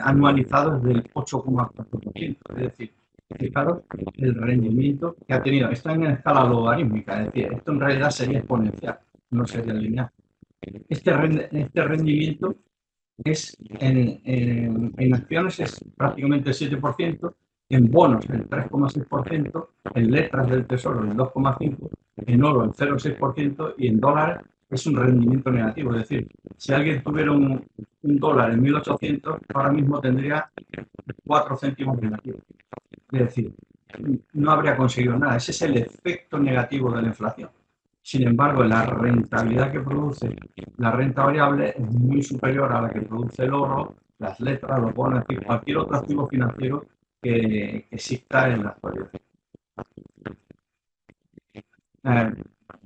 anualizado es del 8,4%. Es decir, fijaros el rendimiento que ha tenido. Está en escala logarítmica, es decir, esto en realidad sería exponencial, no sería lineal. Este rendimiento es en acciones es prácticamente el 7%, en bonos el 3,6%, en letras del tesoro el 2,5%, en oro el 0,6% y en dólares es un rendimiento negativo. Es decir, si alguien tuviera un dólar en 1800, ahora mismo tendría 4 céntimos negativos. Es decir, no habría conseguido nada. Ese es el efecto negativo de la inflación. Sin embargo, la rentabilidad que produce la renta variable es muy superior a la que produce el oro, las letras, los bonos, cualquier otro activo financiero que exista en la actualidad.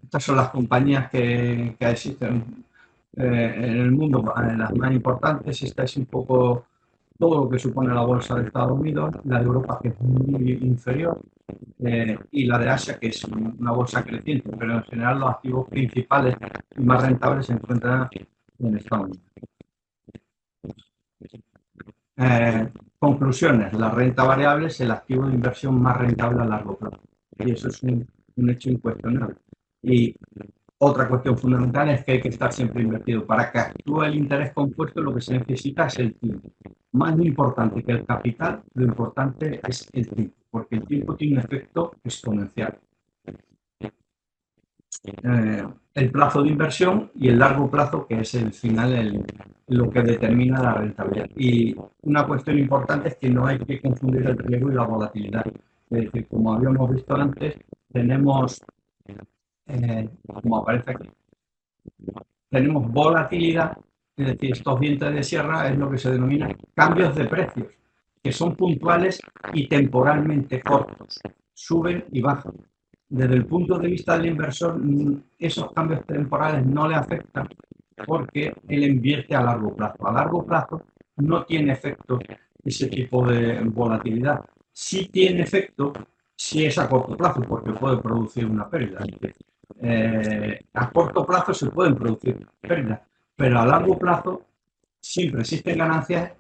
Estas son las compañías que existen en el mundo, las más importantes. Esta es un poco todo lo que supone la bolsa de Estados Unidos, la de Europa, que es muy inferior, y la de Asia, que es una bolsa creciente, pero en general los activos principales y más rentables se encuentran en Estados Unidos. Conclusiones. La renta variable es el activo de inversión más rentable a largo plazo. Y eso es un hecho incuestionable. Y otra cuestión fundamental es que hay que estar siempre invertido. Para que actúe el interés compuesto, lo que se necesita es el tiempo. Más importante que el capital, lo importante es el tiempo, porque el tiempo tiene un efecto exponencial. El plazo de inversión y el largo plazo, que es el final lo que determina la rentabilidad. Y una cuestión importante es que no hay que confundir el riesgo y la volatilidad. Es decir, como habíamos visto antes, tenemos, como aparece aquí, tenemos volatilidad, es decir, estos dientes de sierra es lo que se denomina cambios de precios, que son puntuales y temporalmente cortos, suben y bajan. Desde el punto de vista del inversor, esos cambios temporales no le afectan porque él invierte a largo plazo. A largo plazo no tiene efecto ese tipo de volatilidad. Sí tiene efecto si es a corto plazo, porque puede producir una pérdida. A corto plazo se pueden producir pérdidas, pero a largo plazo siempre existen ganancias,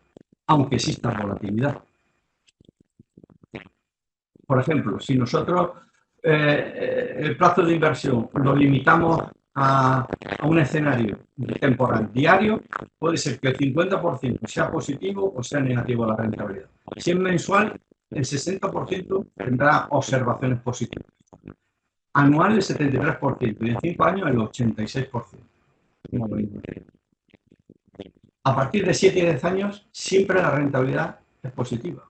aunque exista volatilidad. Por ejemplo, si nosotros el plazo de inversión lo limitamos a un escenario temporal diario, puede ser que el 50% sea positivo o sea negativo la rentabilidad. Si es mensual, el 60% tendrá observaciones positivas. Anual el 73% y en 5 años el 86%. A partir de 7 y 10 años, siempre la rentabilidad es positiva.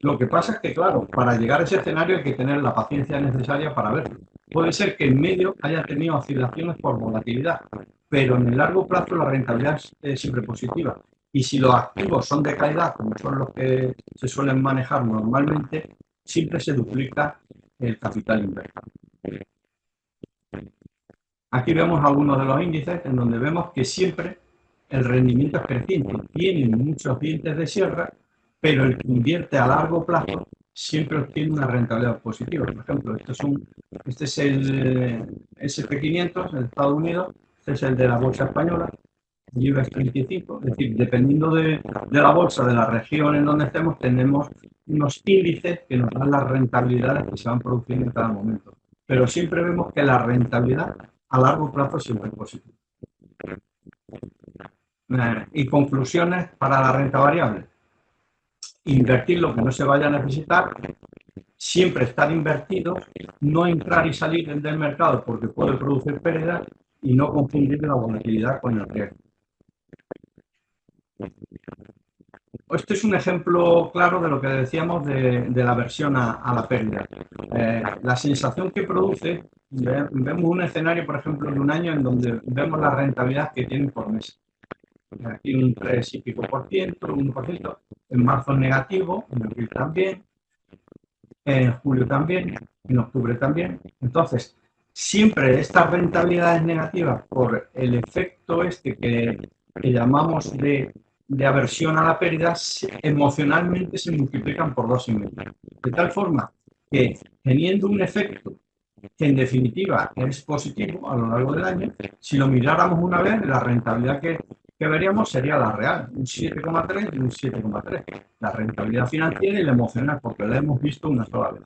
Lo que pasa es que, claro, para llegar a ese escenario hay que tener la paciencia necesaria para verlo. Puede ser que en medio haya tenido oscilaciones por volatilidad, pero en el largo plazo la rentabilidad es siempre positiva. Y si los activos son de calidad, como son los que se suelen manejar normalmente, siempre se duplica el capital invertido. Aquí vemos algunos de los índices en donde vemos que siempre el rendimiento es creciente. Tienen muchos dientes de sierra, pero el que invierte a largo plazo siempre obtiene una rentabilidad positiva. Por ejemplo, este es el SP500 de Estados Unidos, este es el de la bolsa española, el IBEX 35. Es decir, dependiendo de la bolsa, de la región en donde estemos, tenemos unos índices que nos dan las rentabilidades que se van produciendo en cada momento. Pero siempre vemos que la rentabilidad a largo plazo siempre es positiva. Y conclusiones para la renta variable. Invertir lo que no se vaya a necesitar, siempre estar invertido, no entrar y salir del mercado porque puede producir pérdidas y no confundir la volatilidad con el riesgo. Este es un ejemplo claro de lo que decíamos de la aversión a la pérdida. La sensación que produce, vemos un escenario, por ejemplo, de un año en donde vemos la rentabilidad que tienen por mes. Aquí un 3 y pico por ciento, un 1%, en marzo negativo, en abril también, en julio también, en octubre también. Entonces, siempre estas rentabilidades negativas por el efecto este que llamamos de aversión a la pérdida, emocionalmente se multiplican por 2,5. De tal forma que teniendo un efecto que en definitiva es positivo a lo largo del año, si lo miráramos una vez, la rentabilidad que que veríamos sería la real, un 7,3 y un 7,3. La rentabilidad financiera y la emocional, porque la hemos visto una sola vez.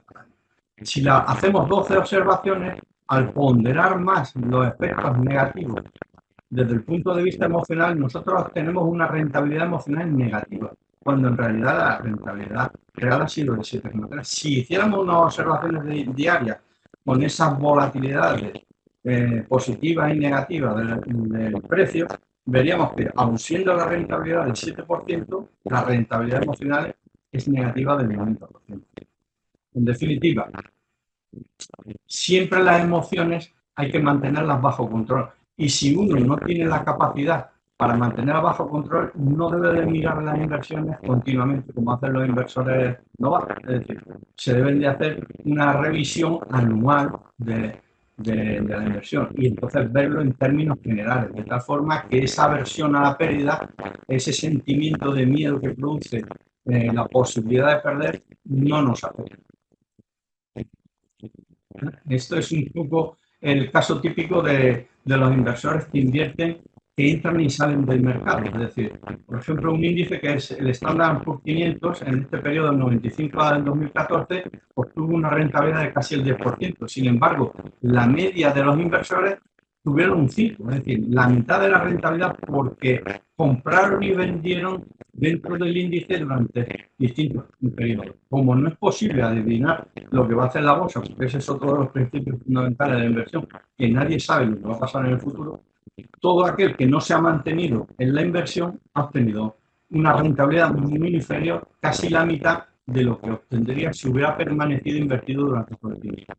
Si hacemos 12 observaciones, al ponderar más los aspectos negativos desde el punto de vista emocional, nosotros tenemos una rentabilidad emocional negativa, cuando en realidad la rentabilidad real ha sido de 7,3. Si hiciéramos unas observaciones diarias con esas volatilidades positivas y negativas del precio, veríamos que, aun siendo la rentabilidad del 7%, la rentabilidad emocional es negativa del 90%. En definitiva, siempre las emociones hay que mantenerlas bajo control. Y si uno no tiene la capacidad para mantenerlas bajo control, no debe de mirar las inversiones continuamente, como hacen los inversores novatos. Es decir, se deben de hacer una revisión anual de la inversión y entonces verlo en términos generales, de tal forma que esa aversión a la pérdida, ese sentimiento de miedo que produce la posibilidad de perder, no nos afecta. Esto es un poco el caso típico de los inversores que invierten, que entran y salen del mercado. Es decir, por ejemplo, un índice que es el Standard Poor's 500, en este periodo del 95 al 2014, obtuvo una rentabilidad de casi el 10%. Sin embargo, la media de los inversores tuvieron un 5%, es decir, la mitad de la rentabilidad, porque compraron y vendieron dentro del índice durante distintos periodos. Como no es posible adivinar lo que va a hacer la bolsa, porque ese es otro de los principios fundamentales de la inversión, que nadie sabe lo que va a pasar en el futuro, todo aquel que no se ha mantenido en la inversión ha obtenido una rentabilidad muy inferior, casi la mitad de lo que obtendría si hubiera permanecido invertido durante todo el tiempo.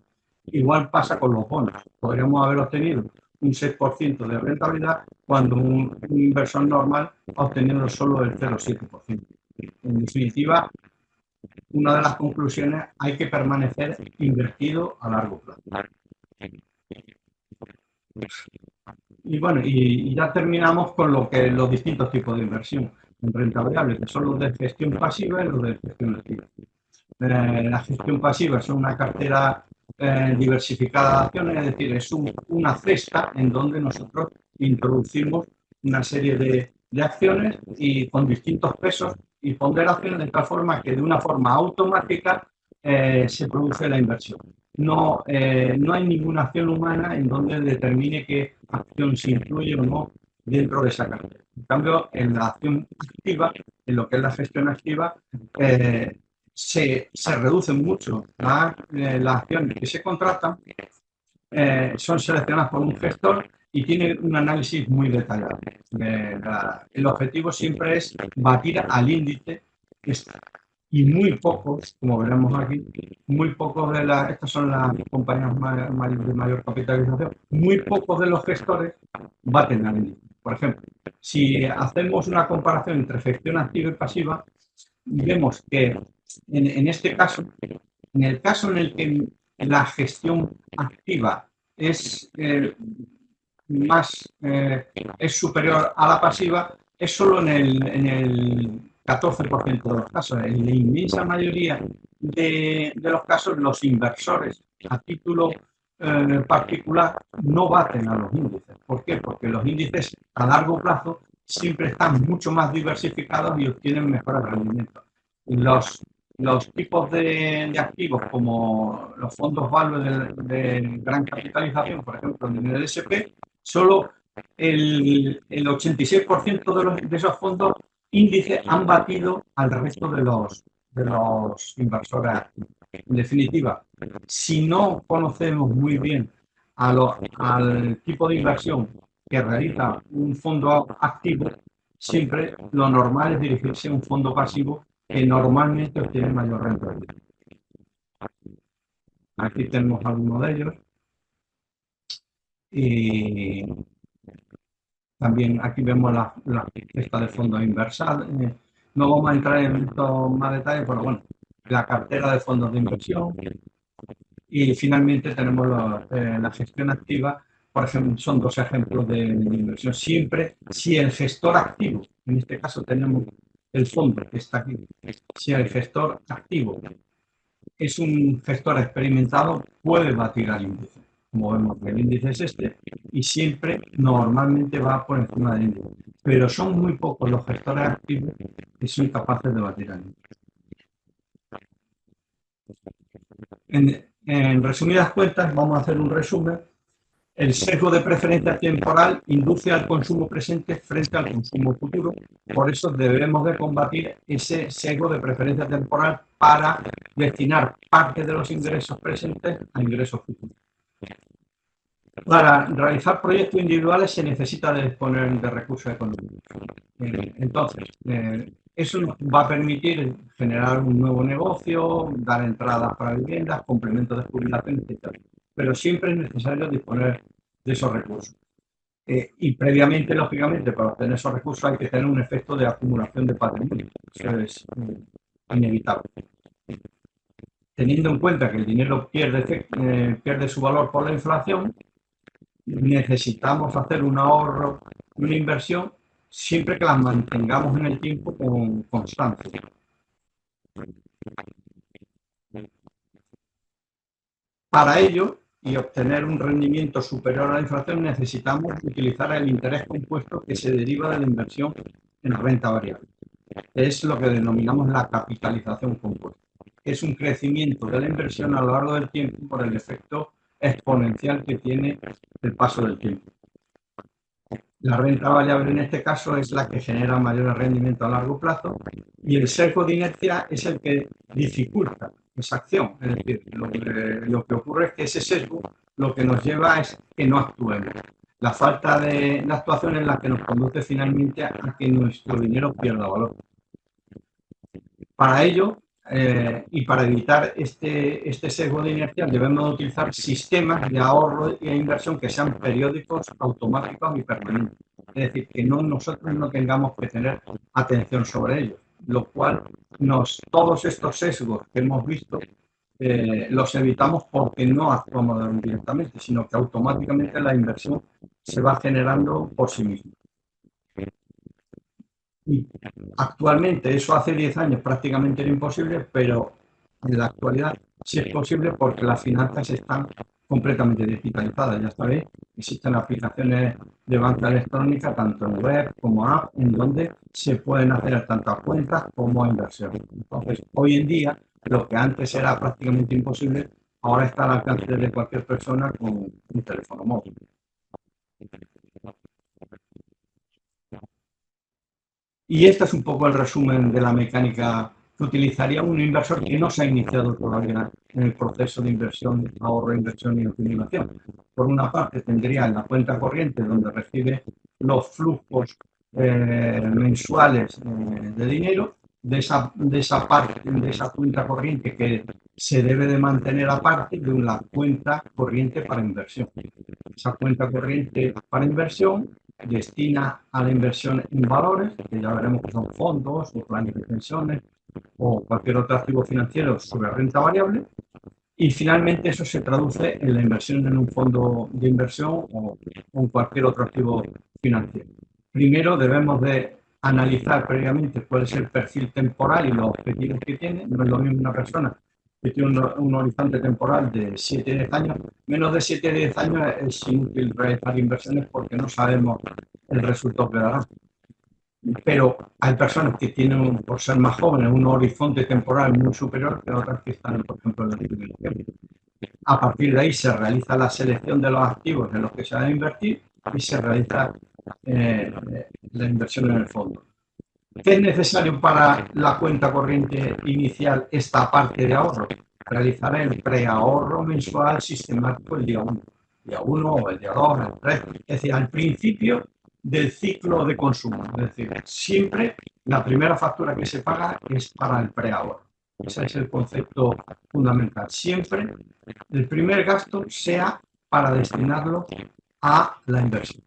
Igual pasa con los bonos. Podríamos haber obtenido un 6% de rentabilidad cuando un inversor normal ha obtenido solo el 0,7%. En definitiva, una de las conclusiones, hay que permanecer invertido a largo plazo. Y bueno, y ya terminamos con los distintos tipos de inversión en renta variable, que son los de gestión pasiva y los de gestión activa. La gestión pasiva es una cartera diversificada de acciones, es decir, es una cesta en donde nosotros introducimos una serie de acciones y con distintos pesos y ponderaciones, de tal forma que de una forma automática se produce la inversión. No hay ninguna acción humana en donde determine qué acción se incluye o no dentro de esa cartera. En cambio, en la acción activa, en lo que es la gestión activa, se reducen mucho las acciones que se contratan, son seleccionadas por un gestor y tiene un análisis muy detallado. El objetivo siempre es batir al índice y muy pocos, como veremos aquí, muy pocos estas son las compañías de mayor capitalización, muy pocos de los gestores baten al índice. Por ejemplo, si hacemos una comparación entre gestión activa y pasiva, vemos que en este caso, en el caso en el que la gestión activa es es superior a la pasiva, es solo en el 14% de los casos. En la inmensa mayoría de los casos, los inversores a título particular no baten a los índices. ¿Por qué? Porque los índices a largo plazo siempre están mucho más diversificados y obtienen mejores rendimientos. Los tipos de activos, como los fondos value de gran capitalización, por ejemplo, en el SP, solo el 86% de esos fondos índices han batido al resto de los inversores activos. En definitiva, si no conocemos muy bien al tipo de inversión que realiza un fondo activo, siempre lo normal es dirigirse a un fondo pasivo que normalmente obtiene mayor rentabilidad. Aquí tenemos algunos de ellos. Y también aquí vemos la cesta de fondos inversal. No vamos a entrar en estos más detalles, pero bueno, la cartera de fondos de inversión. Y finalmente tenemos la gestión activa. Por ejemplo, son dos ejemplos de inversión. Siempre, si el gestor activo, en este caso tenemos el fondo que está aquí, si el gestor activo es un gestor experimentado, puede batir al índice. como vemos que el índice es este, y siempre normalmente va por encima del índice. Pero son muy pocos los gestores activos que son capaces de batir al índice. En resumidas cuentas, vamos a hacer un resumen. El sesgo de preferencia temporal induce al consumo presente frente al consumo futuro. Por eso debemos de combatir ese sesgo de preferencia temporal para destinar parte de los ingresos presentes a ingresos futuros. Para realizar proyectos individuales se necesita de disponer de recursos económicos. Entonces, eso nos va a permitir generar un nuevo negocio, dar entradas para viviendas, complementos de jubilación, etc. Pero siempre es necesario disponer de esos recursos. Y previamente, lógicamente, para obtener esos recursos hay que tener un efecto de acumulación de patrimonio. Eso es inevitable. Teniendo en cuenta que el dinero pierde su valor por la inflación, necesitamos hacer un ahorro, una inversión, siempre que las mantengamos en el tiempo con constancia. Para ello, y obtener un rendimiento superior a la inflación, necesitamos utilizar el interés compuesto que se deriva de la inversión en renta variable. Es lo que denominamos la capitalización compuesta. Es un crecimiento de la inversión a lo largo del tiempo por el efecto exponencial que tiene el paso del tiempo. La renta variable en este caso es la que genera mayor rendimiento a largo plazo y el sesgo de inercia es el que dificulta esa acción. Es decir, lo que ocurre es que ese sesgo lo que nos lleva es que no actuemos. La falta de actuación es la que nos conduce finalmente a que nuestro dinero pierda valor. Para ello, y para evitar este sesgo de inercia, debemos utilizar sistemas de ahorro e inversión que sean periódicos, automáticos y permanentes. Es decir, que nosotros no tengamos que tener atención sobre ellos, lo cual todos estos sesgos que hemos visto los evitamos porque no actuamos directamente, sino que automáticamente la inversión se va generando por sí misma. Y actualmente, eso hace 10 años prácticamente era imposible, pero en la actualidad sí es posible porque las finanzas están completamente digitalizadas. Ya sabéis, existen aplicaciones de banca electrónica, tanto en web como app, en donde se pueden hacer tanto cuentas como inversiones. Entonces, hoy en día, lo que antes era prácticamente imposible, ahora está al alcance de cualquier persona con un teléfono móvil. Y este es un poco el resumen de la mecánica que utilizaría un inversor que no se ha iniciado todavía en el proceso de inversión, ahorro, inversión y acumulación. Por una parte, tendría la cuenta corriente donde recibe los flujos mensuales de dinero de esa cuenta corriente que se debe de mantener aparte de una cuenta corriente para inversión. Esa cuenta corriente para inversión destina a la inversión en valores, que ya veremos que son fondos o planes de pensiones o cualquier otro activo financiero sobre renta variable, y finalmente eso se traduce en la inversión en un fondo de inversión o en cualquier otro activo financiero. Primero debemos de analizar previamente cuál es el perfil temporal y los objetivos que tiene. No es lo mismo una persona que tiene un horizonte temporal de 7 a 10 años. Menos de 7 a 10 años es inútil realizar inversiones porque no sabemos el resultado que dará. Pero hay personas que tienen, por ser más jóvenes, un horizonte temporal muy superior que otras que están, por ejemplo, en la jubilación. A partir de ahí se realiza la selección de los activos en los que se va a invertir y se realiza la inversión en el fondo. ¿Qué es necesario para la cuenta corriente inicial, esta parte de ahorro? Realizar el preahorro mensual sistemático el día 1. Día 1 o el día 2, el 3. Es decir, al principio del ciclo de consumo. Es decir, siempre la primera factura que se paga es para el preahorro. Ese es el concepto fundamental. Siempre el primer gasto sea para destinarlo a la inversión.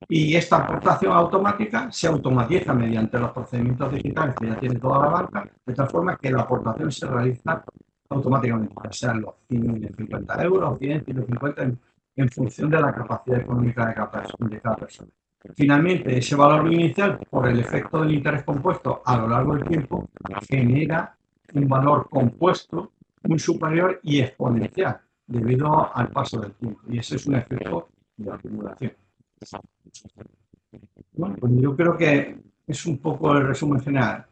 Y esta aportación automática se automatiza mediante los procedimientos digitales que ya tiene toda la banca, de tal forma que la aportación se realiza automáticamente, sean los 50 euros, 100, 150, en función de la capacidad económica de cada persona. Finalmente, ese valor inicial, por el efecto del interés compuesto a lo largo del tiempo, genera un valor compuesto muy superior y exponencial. debido al paso del tiempo. Y ese es un efecto de acumulación. Bueno, pues yo creo que es un poco el resumen general.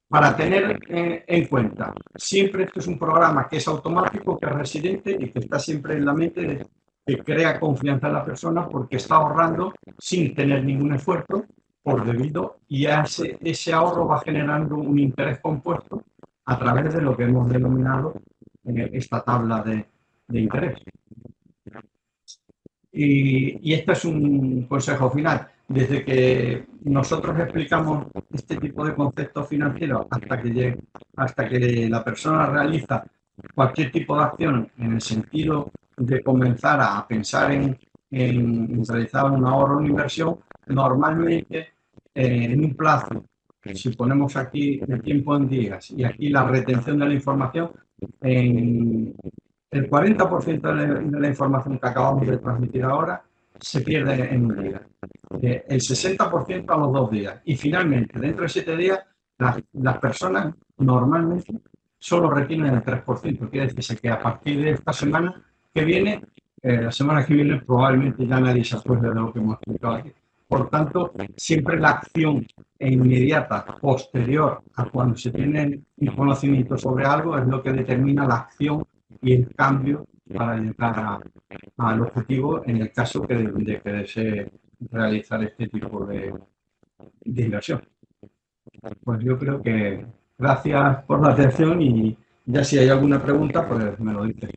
Para tener en cuenta, siempre esto es un programa que es automático, que es residente y que está siempre en la mente, que crea confianza en la persona porque está ahorrando sin tener ningún esfuerzo por debido y ese ahorro va generando un interés compuesto a través de lo que hemos denominado esta tabla de interés. Y este es un consejo final. Desde que nosotros explicamos este tipo de conceptos financieros hasta que la persona realiza cualquier tipo de acción en el sentido de comenzar a pensar en realizar un ahorro o una inversión, normalmente en un plazo, si ponemos aquí el tiempo en días y aquí la retención de la información, en el 40% de la información que acabamos de transmitir ahora se pierde en un día, el 60% a los 2 días. Y finalmente, dentro de 7 días, las personas normalmente solo retienen el 3%. Quiere decirse que a partir de esta semana que viene, la semana que viene probablemente ya nadie se acuerde de lo que hemos explicado aquí. Por tanto, siempre la acción inmediata, posterior a cuando se tiene un conocimiento sobre algo, es lo que determina la acción y el cambio para llegar al objetivo en el caso de que desee realizar este tipo de inversión. Pues yo creo que gracias por la atención y ya si hay alguna pregunta, pues me lo dice.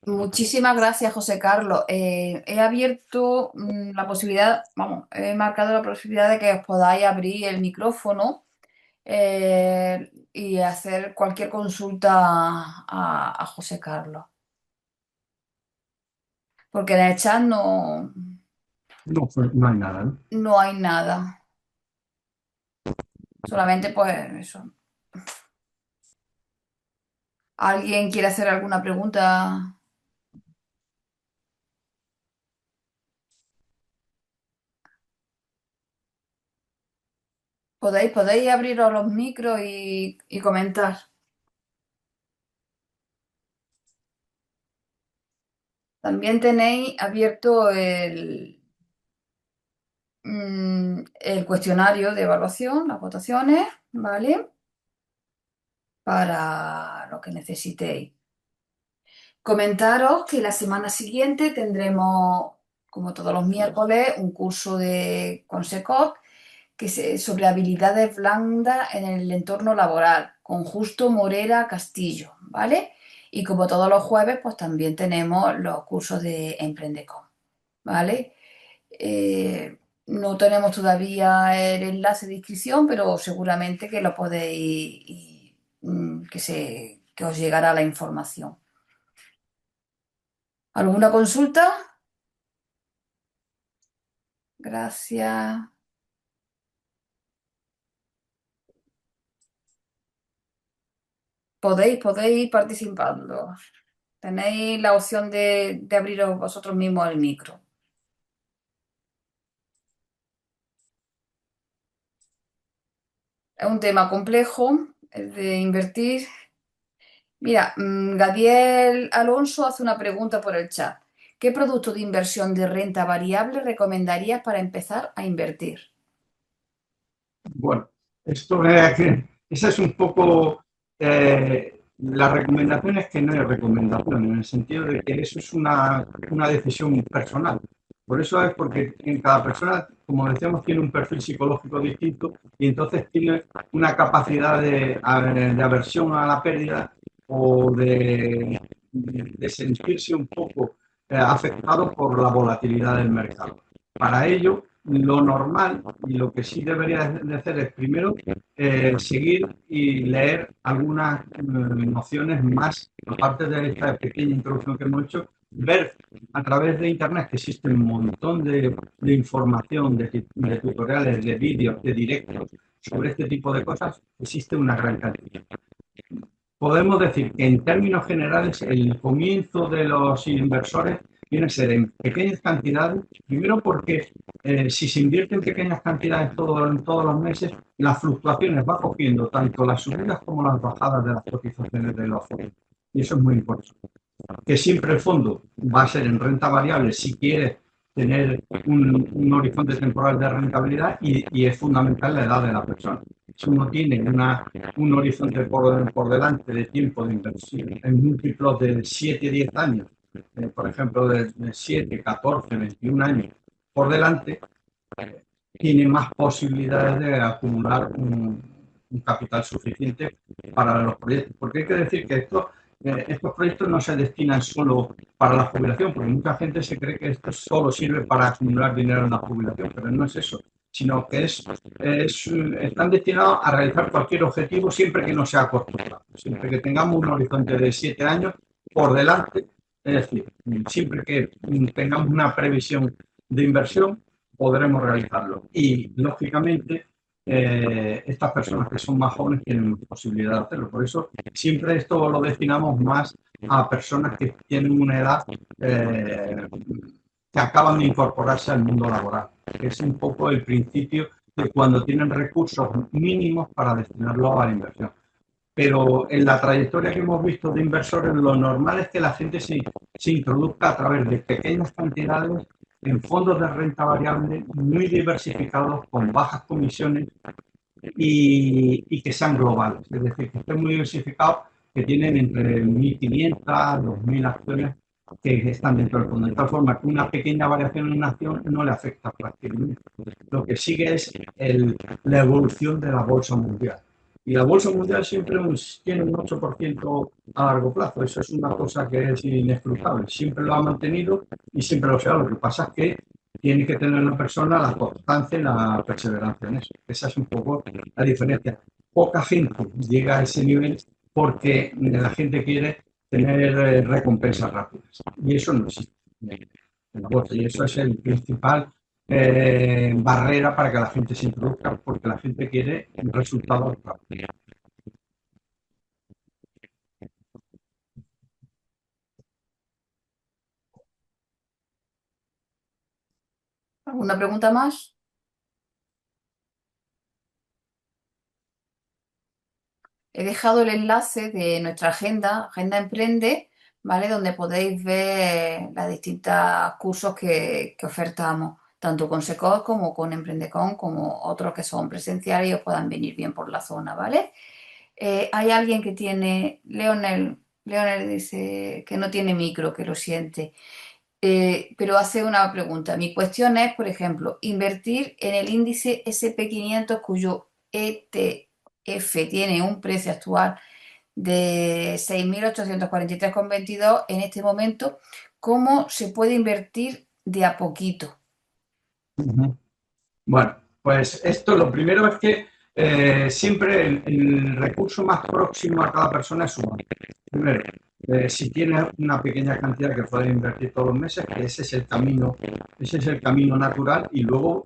Muchísimas gracias, José Carlos. He abierto la posibilidad, vamos, he marcado la posibilidad de que os podáis abrir el micrófono y hacer cualquier consulta a José Carlos. Porque en el chat No, pues no hay nada, ¿no? no hay nada. Solamente pues eso. ¿Alguien quiere hacer alguna pregunta? Podéis abriros los micros y comentar. También tenéis abierto el cuestionario de evaluación, las votaciones, ¿vale? Para lo que necesitéis. Comentaros que la semana siguiente tendremos, como todos los miércoles, un curso de Consecoc sobre habilidades blandas en el entorno laboral, con Justo Morera Castillo, ¿vale? Y como todos los jueves, pues también tenemos los cursos de Emprendecom, ¿vale? No tenemos todavía el enlace de inscripción, pero seguramente que lo podéis que os llegará la información. ¿Alguna consulta? Gracias. Podéis ir participando. Tenéis la opción de abriros vosotros mismos el micro. Es un tema complejo, el de invertir. Mira, Gadiel Alonso hace una pregunta por el chat. ¿Qué producto de inversión de renta variable recomendarías para empezar a invertir? Bueno, esa es un poco la recomendación es que no es recomendación, en el sentido de que eso es una decisión personal. Por eso es porque en cada persona, como decíamos, tiene un perfil psicológico distinto y entonces tiene una capacidad de aversión a la pérdida o de sentirse un poco afectado por la volatilidad del mercado. Para ello, lo normal y lo que sí debería de hacer es primero seguir y leer algunas nociones más, aparte de esta pequeña introducción que hemos hecho, ver a través de internet que existe un montón de información, de tutoriales, de vídeos, de directos sobre este tipo de cosas, existe una gran cantidad. Podemos decir que en términos generales el comienzo de los inversores viene a ser en pequeñas cantidades, primero porque si se invierte en pequeñas cantidades en todos los meses, las fluctuaciones va cogiendo tanto las subidas como las bajadas de las cotizaciones de los fondos. Y eso es muy importante. Que siempre el fondo va a ser en renta variable si quiere tener un horizonte temporal de rentabilidad y es fundamental la edad de la persona. Si uno tiene un horizonte por delante de tiempo de inversión en múltiplos de 7-10 años, por ejemplo, de 7, 14, 21 años por delante, tiene más posibilidades de acumular un capital suficiente para los proyectos. Porque hay que decir que estos proyectos no se destinan solo para la jubilación, porque mucha gente se cree que esto solo sirve para acumular dinero en la jubilación, pero no es eso, sino que están destinados a realizar cualquier objetivo siempre que no sea a corto plazo, siempre que tengamos un horizonte de 7 años por delante, es decir, siempre que tengamos una previsión de inversión, podremos realizarlo. Y, lógicamente, estas personas que son más jóvenes tienen posibilidad de hacerlo. Por eso, siempre esto lo destinamos más a personas que tienen una edad que acaban de incorporarse al mundo laboral. Es un poco el principio de cuando tienen recursos mínimos para destinarlos a la inversión. Pero en la trayectoria que hemos visto de inversores, lo normal es que la gente se introduzca a través de pequeñas cantidades en fondos de renta variable muy diversificados, con bajas comisiones y que sean globales. Es decir, que estén muy diversificados, que tienen entre 1.500, 2.000 acciones que están dentro del fondo. De tal forma que una pequeña variación en una acción no le afecta prácticamente. Lo que sigue es la evolución de la bolsa mundial. Y la bolsa mundial siempre tiene un 8% a largo plazo. Eso es una cosa que es inescrutable. Siempre lo ha mantenido y siempre lo será. Lo que pasa es que tiene que tener la persona la constancia y la perseverancia en eso. Esa es un poco la diferencia. Poca gente llega a ese nivel porque la gente quiere tener recompensas rápidas. Y eso no existe en la bolsa. Y eso es el principal barrera para que la gente se introduzca, porque la gente quiere resultados rápidos. ¿Alguna pregunta más? He dejado el enlace de nuestra agenda, Agenda Emprende, ¿vale? Donde podéis ver los distintos cursos que ofertamos, tanto con Secot como con Emprendecon, como otros que son presenciales y os puedan venir bien por la zona, ¿vale? Hay alguien que tiene, Leonel dice que no tiene micro, que lo siente. Pero hace una pregunta. Mi cuestión es, por ejemplo, invertir en el índice SP500 cuyo ETF tiene un precio actual de 6.843,22 en este momento. ¿Cómo se puede invertir de a poquito? Bueno, pues esto lo primero es que siempre el recurso más próximo a cada persona es su banco. Primero, si tienes una pequeña cantidad que puedes invertir todos los meses, que ese es el camino natural, y luego,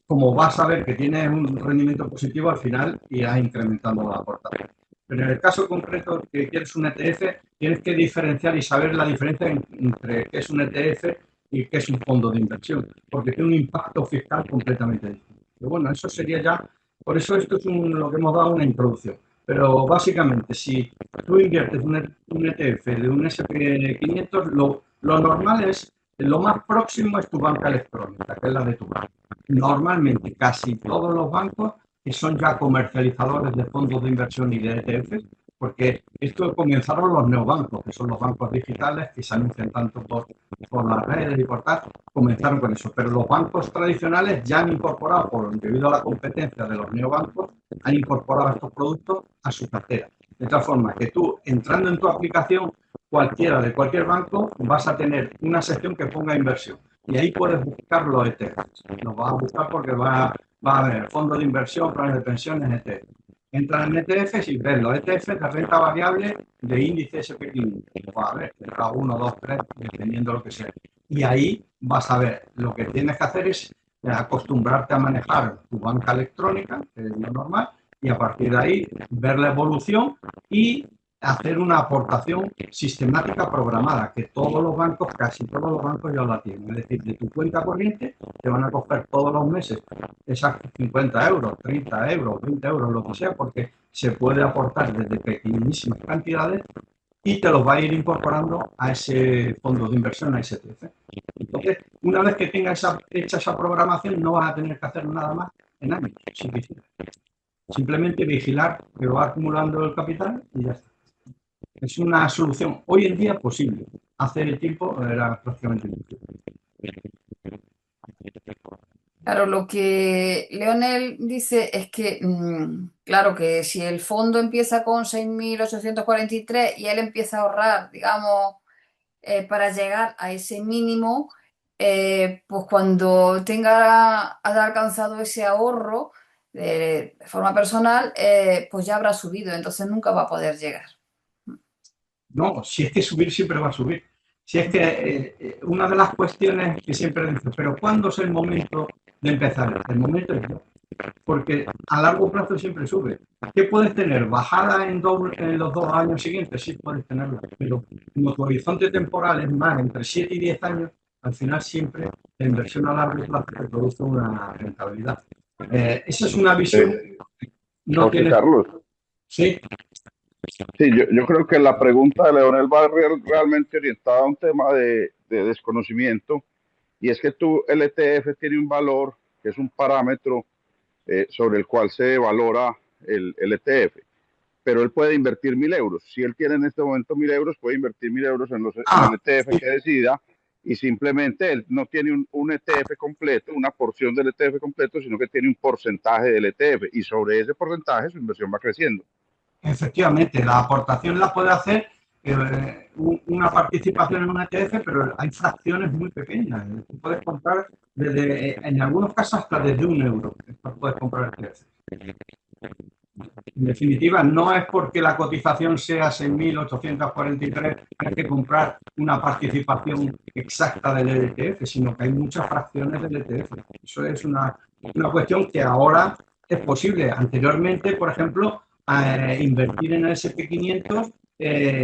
como vas a ver que tienes un rendimiento positivo, al final irás incrementando la aportación. Pero en el caso concreto que quieres un ETF, tienes que diferenciar y saber la diferencia entre qué es un ETF y qué es un fondo de inversión, porque tiene un impacto fiscal completamente distinto. Pero bueno, eso sería ya, por eso esto es lo que hemos dado una introducción. Pero básicamente, si tú inviertes un ETF de un SP500, lo normal es, lo más próximo es tu banca electrónica, que es la de tu banco. Normalmente, casi todos los bancos que son ya comercializadores de fondos de inversión y de ETFs, porque esto comenzaron los neobancos, que son los bancos digitales que se anuncian tanto por las redes y por tal, comenzaron con eso. Pero los bancos tradicionales ya han incorporado, debido a la competencia de los neobancos, han incorporado estos productos a su cartera. De tal forma que tú, entrando en tu aplicación, cualquiera de cualquier banco, vas a tener una sección que ponga inversión. Y ahí puedes buscar los ETFs. Los vas a buscar porque va a haber fondos de inversión, planes de pensiones, ETF. Entran en ETFs y ves los ETFs de renta variable de índice SP500. Va a ver, tendrá 1, 2, 3, dependiendo de lo que sea. Y ahí vas a ver, lo que tienes que hacer es acostumbrarte a manejar tu banca electrónica, que es lo normal, y a partir de ahí ver la evolución y hacer una aportación sistemática programada, que todos los bancos, casi todos los bancos ya la tienen. Es decir, de tu cuenta corriente te van a coger todos los meses esas 50 euros, 30 euros, 20 euros, lo que sea, porque se puede aportar desde pequeñísimas cantidades y te los va a ir incorporando a ese fondo de inversión, a ese ETF. Entonces, una vez que tengas hecha esa programación, no vas a tener que hacer nada más en años, si quisieras. Simplemente vigilar que va acumulando el capital y ya está. Es una solución hoy en día posible. Hace tiempo era prácticamente imposible. Claro, lo que Leonel dice es que, claro, que si el fondo empieza con 6.843 y él empieza a ahorrar, digamos, para llegar a ese mínimo, pues cuando tenga haya alcanzado ese ahorro de forma personal, pues ya habrá subido, entonces nunca va a poder llegar. No, si es que subir siempre va a subir. Si es que una de las cuestiones que siempre dice, pero ¿cuándo es el momento de empezar? El momento es yo. Porque a largo plazo siempre sube. ¿Qué puedes tener? ¿Bajada en los 2 años siguientes? Sí, puedes tenerlo. Pero como tu horizonte temporal es más entre 7 y 10 años, al final siempre la inversión a largo plazo te produce una rentabilidad. Esa es una visión. No José tienes. Carlos, Sí, sí, yo creo que la pregunta de Leonel va realmente orientada a un tema de desconocimiento, y es que el ETF tiene un valor que es un parámetro sobre el cual se valora el ETF, pero él puede invertir 1.000 euros. Si él tiene en este momento 1.000 euros, puede invertir 1.000 euros en el ETF sí, que decida, y simplemente él no tiene un ETF completo, una porción del ETF completo, sino que tiene un porcentaje del ETF, y sobre ese porcentaje su inversión va creciendo. efectivamente, la aportación la puede hacer una participación en un ETF, pero hay fracciones muy pequeñas. Tú puedes comprar en algunos casos hasta desde 1 euro. Puedes comprar ETFs. En definitiva, no es porque la cotización sea 6.843 hay que comprar una participación exacta del ETF, sino que hay muchas fracciones del ETF. Eso es una cuestión que ahora es posible. Anteriormente, por ejemplo, invertir en el SP500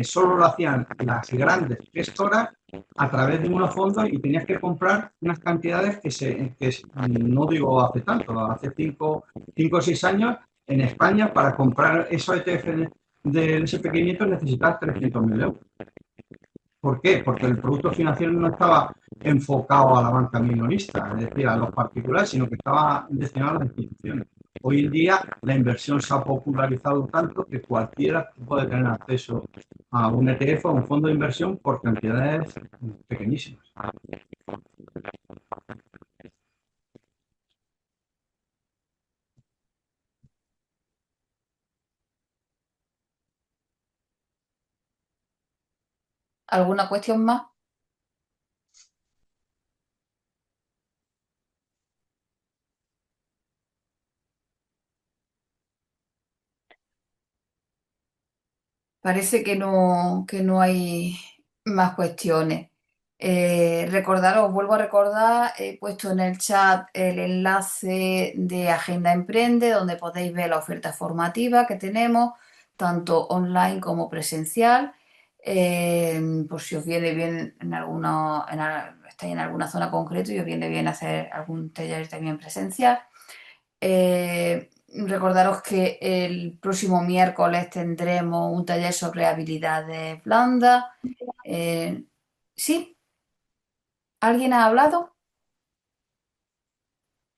solo lo hacían las grandes gestoras a través de unos fondos y tenías que comprar unas cantidades no digo hace tanto, hace 5 o 6 años en España, para comprar esos ETF del SP500 necesitas 300.000 euros. ¿Por qué? Porque el producto financiero no estaba enfocado a la banca minorista, es decir, a los particulares, sino que estaba destinado a las instituciones. Hoy en día la inversión se ha popularizado tanto que cualquiera puede tener acceso a un ETF o a un fondo de inversión por cantidades pequeñísimas. ¿Alguna cuestión más? Parece que no hay más cuestiones. Recordaros, vuelvo a recordar, he puesto en el chat el enlace de Agenda Emprende, donde podéis ver la oferta formativa que tenemos, tanto online como presencial. Por si os viene bien estáis en alguna zona concreta y os viene bien hacer algún taller también presencial. Recordaros que el próximo miércoles tendremos un taller sobre habilidades blandas. ¿Sí? ¿Alguien ha hablado?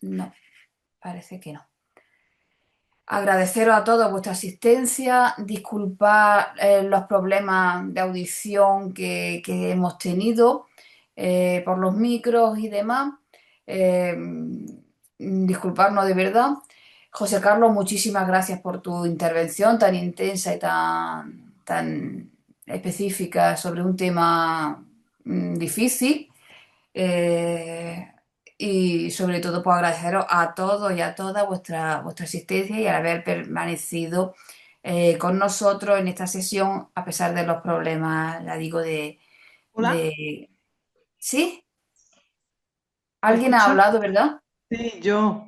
No, parece que no. Agradeceros a todos vuestra asistencia, disculpad los problemas de audición que hemos tenido por los micros y demás. Eh, Disculparnos de verdad. José Carlos, muchísimas gracias por tu intervención tan intensa y tan específica sobre un tema difícil. Eh, y sobre todo, pues agradeceros a todos y a todas vuestra asistencia y al haber permanecido con nosotros en esta sesión, a pesar de los problemas, la digo, Hola, ¿Sí? ¿me ¿Alguien ha escucha? hablado, verdad? Sí, yo.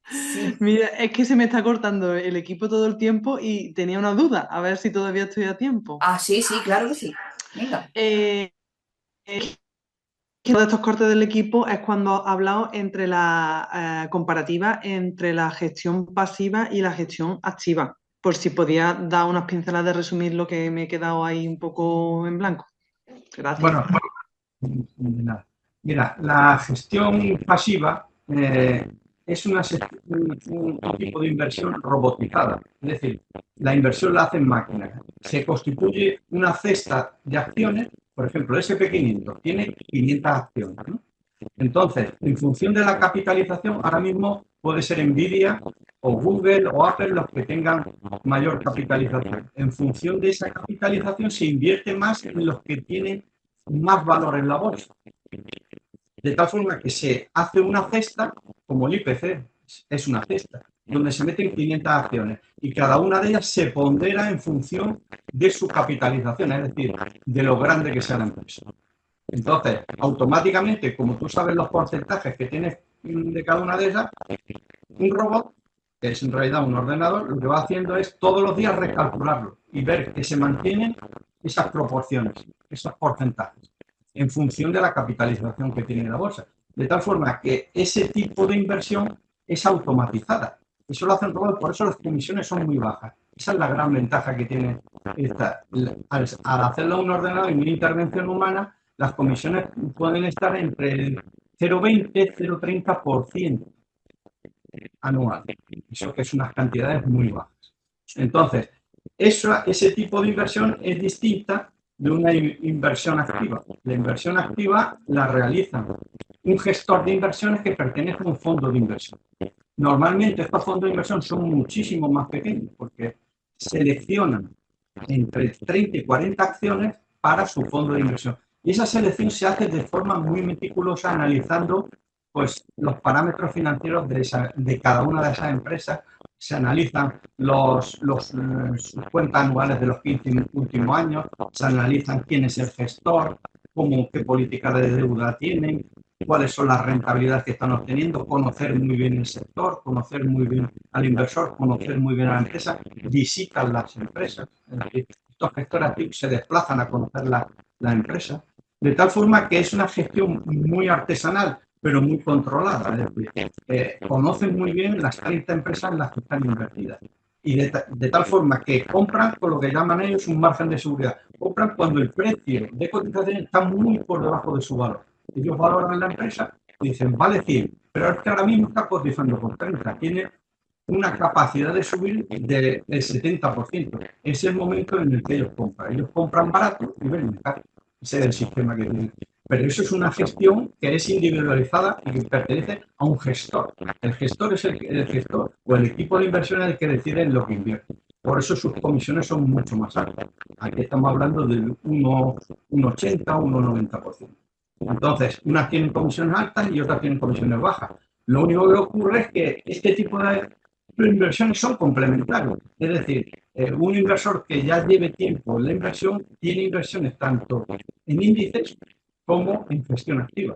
Sí. Mira, es que se me está cortando el equipo todo el tiempo y tenía una duda, a ver si todavía estoy a tiempo. Ah, sí, sí, claro que sí. Venga. Eh, Uno de estos cortes del equipo es cuando ha hablado entre la comparativa entre la gestión pasiva y la gestión activa. Por si podía dar unas pinceladas de resumir lo que me he quedado ahí un poco en blanco. Gracias. Bueno, de nada. Mira, la gestión pasiva es un tipo de inversión robotizada. Es decir, la inversión la hacen máquinas. Se constituye una cesta de acciones, por ejemplo, el SP500 tiene 500 acciones, ¿no? Entonces, en función de la capitalización, ahora mismo puede ser Nvidia o Google o Apple los que tengan mayor capitalización. En función de esa capitalización se invierte más en los que tienen más valor en la bolsa. De tal forma que se hace una cesta, como el IPC es una cesta, donde se meten 500 acciones y cada una de ellas se pondera en función de su capitalización, es decir, de lo grande que sea la empresa. Entonces, automáticamente, como tú sabes los porcentajes que tienes de cada una de ellas, un robot, que es en realidad un ordenador, lo que va haciendo es todos los días recalcularlo y ver que se mantienen esas proporciones, esos porcentajes, en función de la capitalización que tiene la bolsa. De tal forma que ese tipo de inversión es automatizada. Eso lo hacen robots, por eso las comisiones son muy bajas. Esa es la gran ventaja que tiene esta. Al hacerlo a un ordenador y una intervención humana, las comisiones pueden estar entre el 0,20 y 0,30% anual. Eso que es unas cantidades muy bajas. Entonces, ese tipo de inversión es distinta de una inversión activa. La inversión activa la realiza un gestor de inversiones que pertenece a un fondo de inversión. Normalmente estos fondos de inversión son muchísimo más pequeños porque seleccionan entre 30 y 40 acciones para su fondo de inversión. Y esa selección se hace de forma muy meticulosa analizando pues, los parámetros financieros de cada una de esas empresas. Se analizan sus cuentas anuales de los 15 últimos años, se analizan quién es el gestor, qué política de deuda tienen, cuáles son las rentabilidades que están obteniendo, conocer muy bien el sector, conocer muy bien al inversor, conocer muy bien a la empresa, visitan las empresas. Es decir, estos gestores activos se desplazan a conocer la empresa, de tal forma que es una gestión muy artesanal, pero muy controlada. Es decir, conocen muy bien las 30 empresas en las que están invertidas. Y de tal forma que compran con lo que llaman ellos un margen de seguridad. Compran cuando el precio de cotización está muy por debajo de su valor. Ellos valoran la empresa y dicen, vale 100, pero es que ahora mismo está cotizando por 30. Tiene una capacidad de subir del 70%. Es el momento en el que ellos compran. Ellos compran barato y venden caro. Ese es el sistema que tienen. Pero eso es una gestión que es individualizada y que pertenece a un gestor. El gestor es el gestor o el equipo de inversión el que decide en lo que invierte. Por eso sus comisiones son mucho más altas. Aquí estamos hablando del 1,80 o 1,90%. Entonces, unas tienen comisiones altas y otras tienen comisiones bajas. Lo único que ocurre es que este tipo de inversiones son complementarios. Es decir, un inversor que ya lleve tiempo en la inversión tiene inversiones tanto en índices como en gestión activa.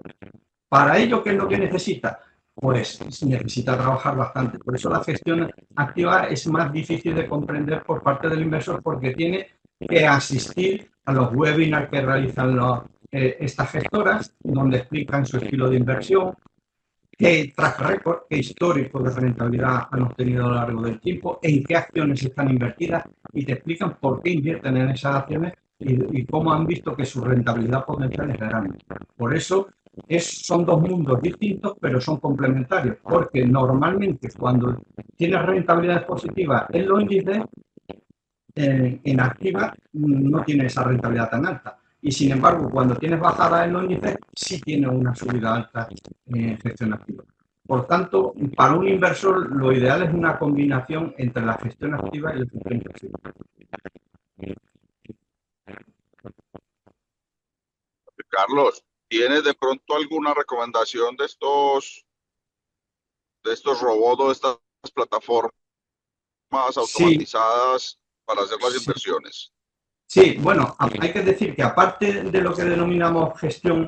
Para ello, ¿qué es lo que necesita? Pues necesita trabajar bastante. Por eso la gestión activa es más difícil de comprender por parte del inversor porque tiene que asistir a los webinars que realizan estas gestoras, donde explican su estilo de inversión, qué track record, qué histórico de rentabilidad han obtenido a lo largo del tiempo, en qué acciones están invertidas y te explican por qué invierten en esas acciones y cómo han visto que su rentabilidad potencial es grande. Por eso son dos mundos distintos, pero son complementarios, porque normalmente cuando tienes rentabilidades positivas en los índices, en activa no tiene esa rentabilidad tan alta. Y sin embargo, cuando tienes bajada en los índices, sí tiene una subida alta en gestión activa. Por tanto, para un inversor, lo ideal es una combinación entre la gestión activa y la gestión pasiva. Carlos, ¿tienes de pronto alguna recomendación de estos robots o de estas plataformas Sí, automatizadas para hacer las sí. inversiones? Sí, bueno, hay que decir que aparte de lo que denominamos gestión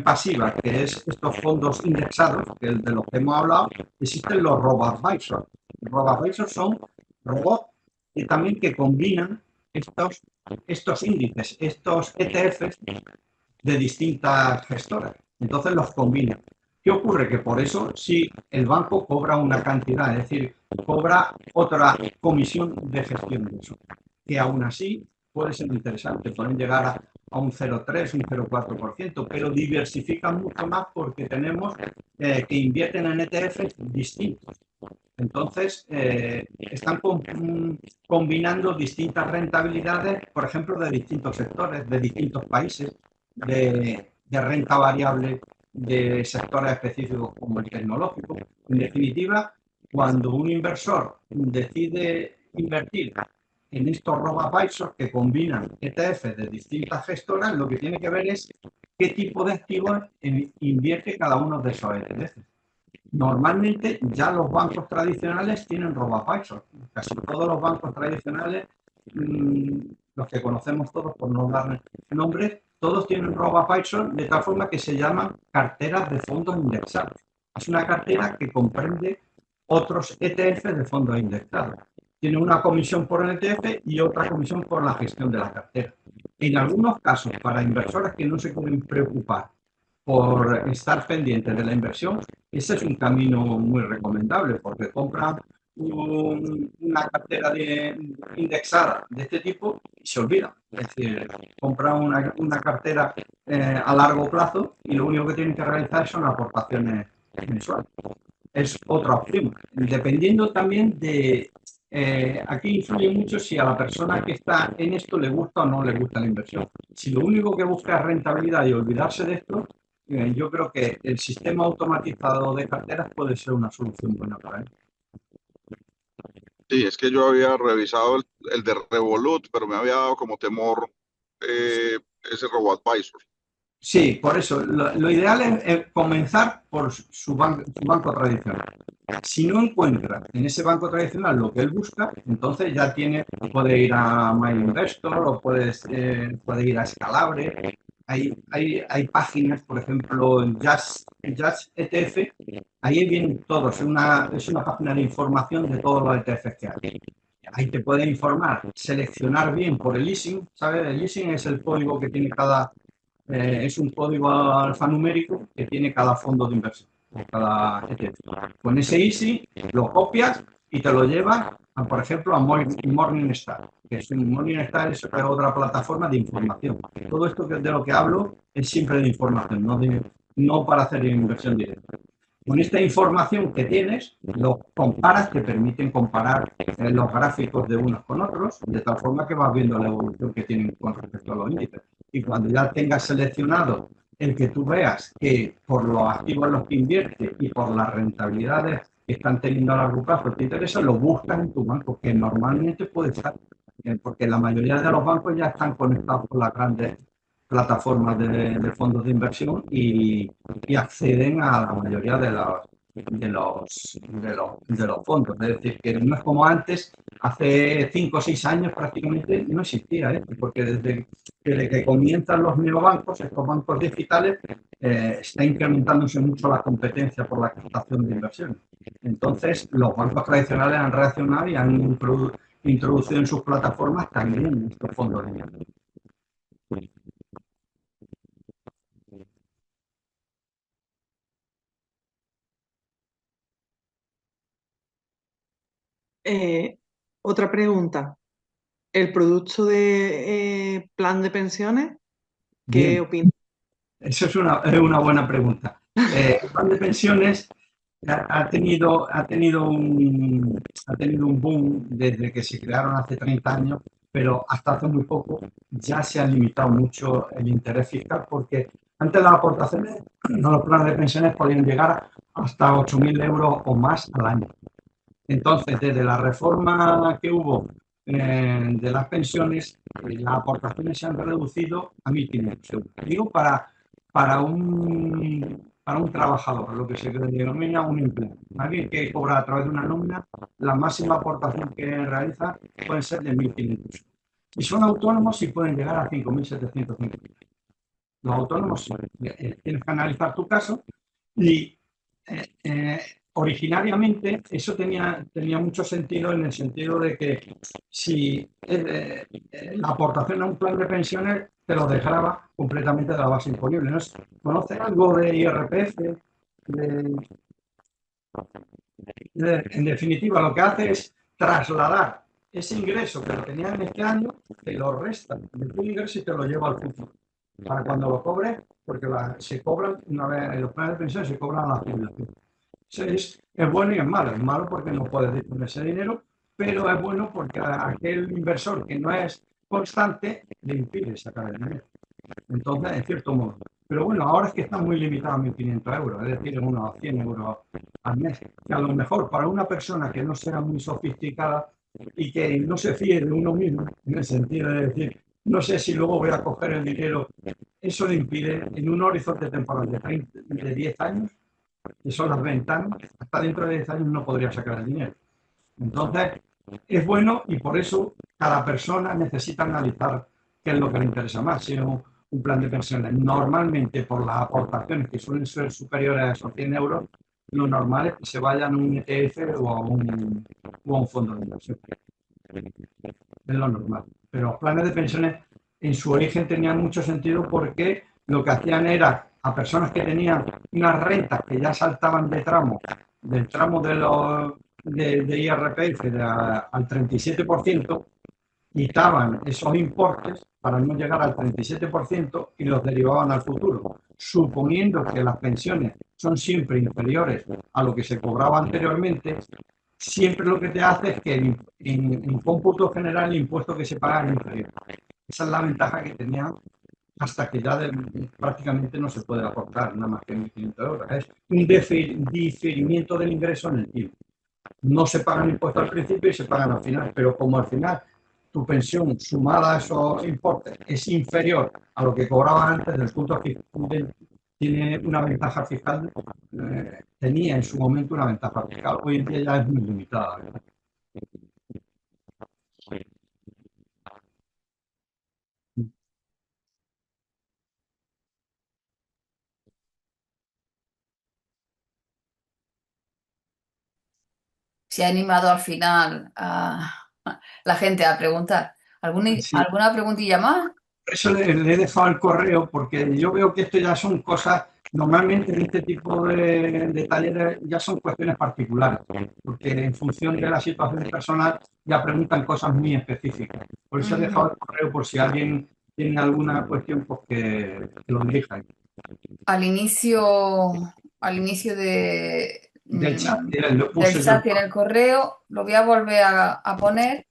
pasiva, que es estos fondos indexados, de los que hemos hablado, existen los robo-advisors. Los robo-advisors son robots y también que combinan estos índices, estos ETFs de distintas gestoras. Entonces los combinan. ¿Qué ocurre? Que por eso sí el banco cobra una cantidad, es decir, cobra otra comisión de gestión de eso, que aún así puede ser interesante, pueden llegar a un 0,3, un 0,4%, pero diversifican mucho más porque tenemos que invierten en ETFs distintos. Entonces, están combinando distintas rentabilidades, por ejemplo, de distintos sectores, de distintos países, de renta variable de sectores específicos como el tecnológico. En definitiva, cuando un inversor decide invertir en estos robo-advisors que combinan ETFs de distintas gestoras, lo que tiene que ver es qué tipo de activos invierte cada uno de esos ETFs. Normalmente ya los bancos tradicionales tienen robo-advisors. Casi todos los bancos tradicionales, los que conocemos todos por no dar nombres, todos tienen robo-advisors de tal forma que se llaman carteras de fondos indexados. Es una cartera que comprende otros ETFs de fondos indexados. Tiene una comisión por el ETF y otra comisión por la gestión de la cartera. En algunos casos, para inversores que no se pueden preocupar por estar pendientes de la inversión, ese es un camino muy recomendable porque compran una cartera indexada de este tipo y se olvidan. Es decir, compran una cartera a largo plazo y lo único que tienen que realizar son aportaciones mensuales. Es otra opción. Dependiendo también de... aquí influye mucho si a la persona que está en esto le gusta o no le gusta la inversión. Si lo único que busca es rentabilidad y olvidarse de esto, yo creo que el sistema automatizado de carteras puede ser una solución buena para él. Sí, es que yo había revisado el de Revolut, pero me había dado como temor ese robo-advisor. Sí, por eso, lo ideal es comenzar por su banco tradicional. Si no encuentra en ese banco tradicional lo que él busca, entonces ya puede ir a MyInvestor o puede ir a Scalable. Hay páginas, por ejemplo, Just ETF, ahí vienen todos, es una página de información de todos los ETFs que hay. Ahí te puede informar, seleccionar bien por el ISIN, ¿sabes? El ISIN es el código que tiene es un código alfanumérico que tiene cada fondo de inversión, cada ETF. Con ese ISIN lo copias y te lo llevas, por ejemplo, a Morningstar, Morningstar es otra plataforma de información. Todo esto de lo que hablo es siempre de información, no para hacer inversión directa. Con esta información que tienes, los comparas, te permiten comparar los gráficos de unos con otros, de tal forma que vas viendo la evolución que tienen con respecto a los índices. Y cuando ya tengas seleccionado el que tú veas que por los activos en los que inviertes y por las rentabilidades que están teniendo a largo plazo te interesa, lo buscas en tu banco, que normalmente puede estar, porque la mayoría de los bancos ya están conectados con las grandes plataformas de fondos de inversión y acceden a la mayoría de los fondos. Es decir, que no es como antes, hace 5 o 6 años prácticamente no existía, porque desde que comienzan los neobancos, estos bancos digitales, está incrementándose mucho la competencia por la captación de inversiones. Entonces, los bancos tradicionales han reaccionado y han introducido en sus plataformas también estos fondos de inversión. Otra pregunta. ¿El producto de plan de pensiones? ¿Qué opinas? Eso es una buena pregunta. El plan de pensiones ha tenido un boom desde que se crearon hace 30 años, pero hasta hace muy poco ya se ha limitado mucho el interés fiscal porque antes las aportaciones no los planes de pensiones podían llegar hasta 8.000 euros o más al año. Entonces, desde la reforma que hubo de las pensiones, las aportaciones se han reducido a 1.500 euros. Digo para un trabajador, lo que se denomina un empleo. Alguien que cobra a través de una nómina, la máxima aportación que realiza puede ser de 1.500 euros. Y son autónomos y pueden llegar a 5.750. Los autónomos, tienes que analizar tu caso y originariamente eso tenía mucho sentido en el sentido de que si la aportación a un plan de pensiones te lo dejaba completamente de la base imponible. ¿No? ¿Conoces algo de IRPF? En definitiva, lo que hace es trasladar ese ingreso que lo tenía en este año, te lo resta de tu ingreso y te lo lleva al futuro. Para cuando lo cobres, porque se cobran, una vez en los planes de pensión se cobran a la jubilación. Es bueno y es malo. Es malo porque no puedes disponer ese dinero, pero es bueno porque a aquel inversor que no es constante le impide sacar el dinero. Entonces, en cierto modo. Pero bueno, ahora es que está muy limitado a 1.500 euros, es decir, en unos 100 euros al mes. Que a lo mejor para una persona que no sea muy sofisticada y que no se fíe de uno mismo, en el sentido de decir, no sé si luego voy a coger el dinero, eso le impide en un horizonte temporal de 10 años, que son las ventanas, hasta dentro de 10 años no podría sacar el dinero. Entonces, es bueno y por eso cada persona necesita analizar qué es lo que le interesa más. Si es un plan de pensiones, normalmente por las aportaciones que suelen ser superiores a esos 100 euros, lo normal es que se vayan a un ETF o a un fondo de inversión. Es lo normal. Pero los planes de pensiones en su origen tenían mucho sentido porque lo que hacían era a personas que tenían unas rentas que ya saltaban del tramo de IRPF al 37%, quitaban esos importes para no llegar al 37% y los derivaban al futuro, suponiendo que las pensiones son siempre inferiores a lo que se cobraba anteriormente. Siempre lo que te hace es que en cómputo general el impuesto que se paga es inferior. Esa es la ventaja que tenía hasta que ya prácticamente no se puede aportar nada más que 1.500 euros. Es un diferimiento del ingreso en el tiempo. No se pagan impuestos al principio y se pagan al final, pero como al final tu pensión sumada a esos importes es inferior a lo que cobrabas antes del punto fiscal, tiene una ventaja fiscal, tenía en su momento una ventaja fiscal, hoy en día ya es muy limitada, ¿verdad? Se ha animado al final a la gente a preguntar. Sí. ¿Alguna preguntilla más? Por eso le he dejado el correo, porque yo veo que esto ya son cosas, normalmente en este tipo de talleres ya son cuestiones particulares, porque en función de la situación personal ya preguntan cosas muy específicas. Por eso he dejado el correo por si alguien tiene alguna cuestión, pues que lo dirija. Al inicio Del chat, del chat tiene el correo, lo voy a volver a poner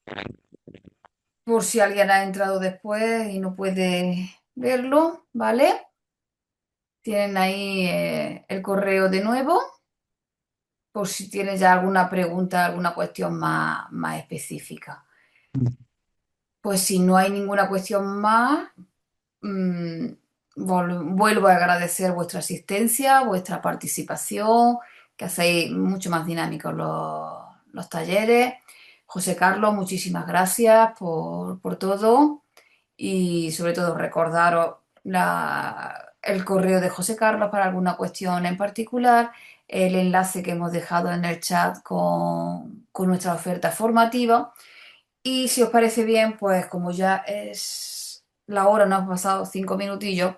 por si alguien ha entrado después y no puede verlo, ¿vale? Tienen ahí el correo de nuevo, por si tienes ya alguna pregunta, alguna cuestión más específica. Pues si no hay ninguna cuestión más, vuelvo a agradecer vuestra asistencia, vuestra participación, que hacéis mucho más dinámicos los talleres. José Carlos, muchísimas gracias por todo y sobre todo recordaros el correo de José Carlos para alguna cuestión en particular, el enlace que hemos dejado en el chat con nuestra oferta formativa. Y si os parece bien, pues como ya es la hora, nos hemos pasado 5 minutillos,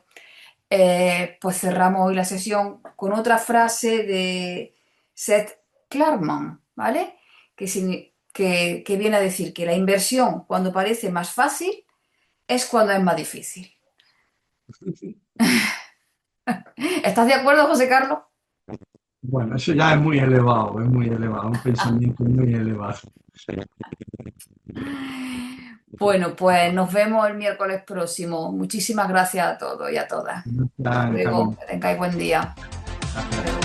pues cerramos hoy la sesión con otra frase de Seth Klarman, ¿vale? Que viene a decir que la inversión, cuando parece más fácil, es cuando es más difícil. ¿Estás de acuerdo, José Carlos? Bueno, eso ya es muy elevado, un pensamiento muy elevado. Bueno, pues nos vemos el miércoles próximo. Muchísimas gracias a todos y a todas. Hasta luego, que tengáis buen día. Hasta luego.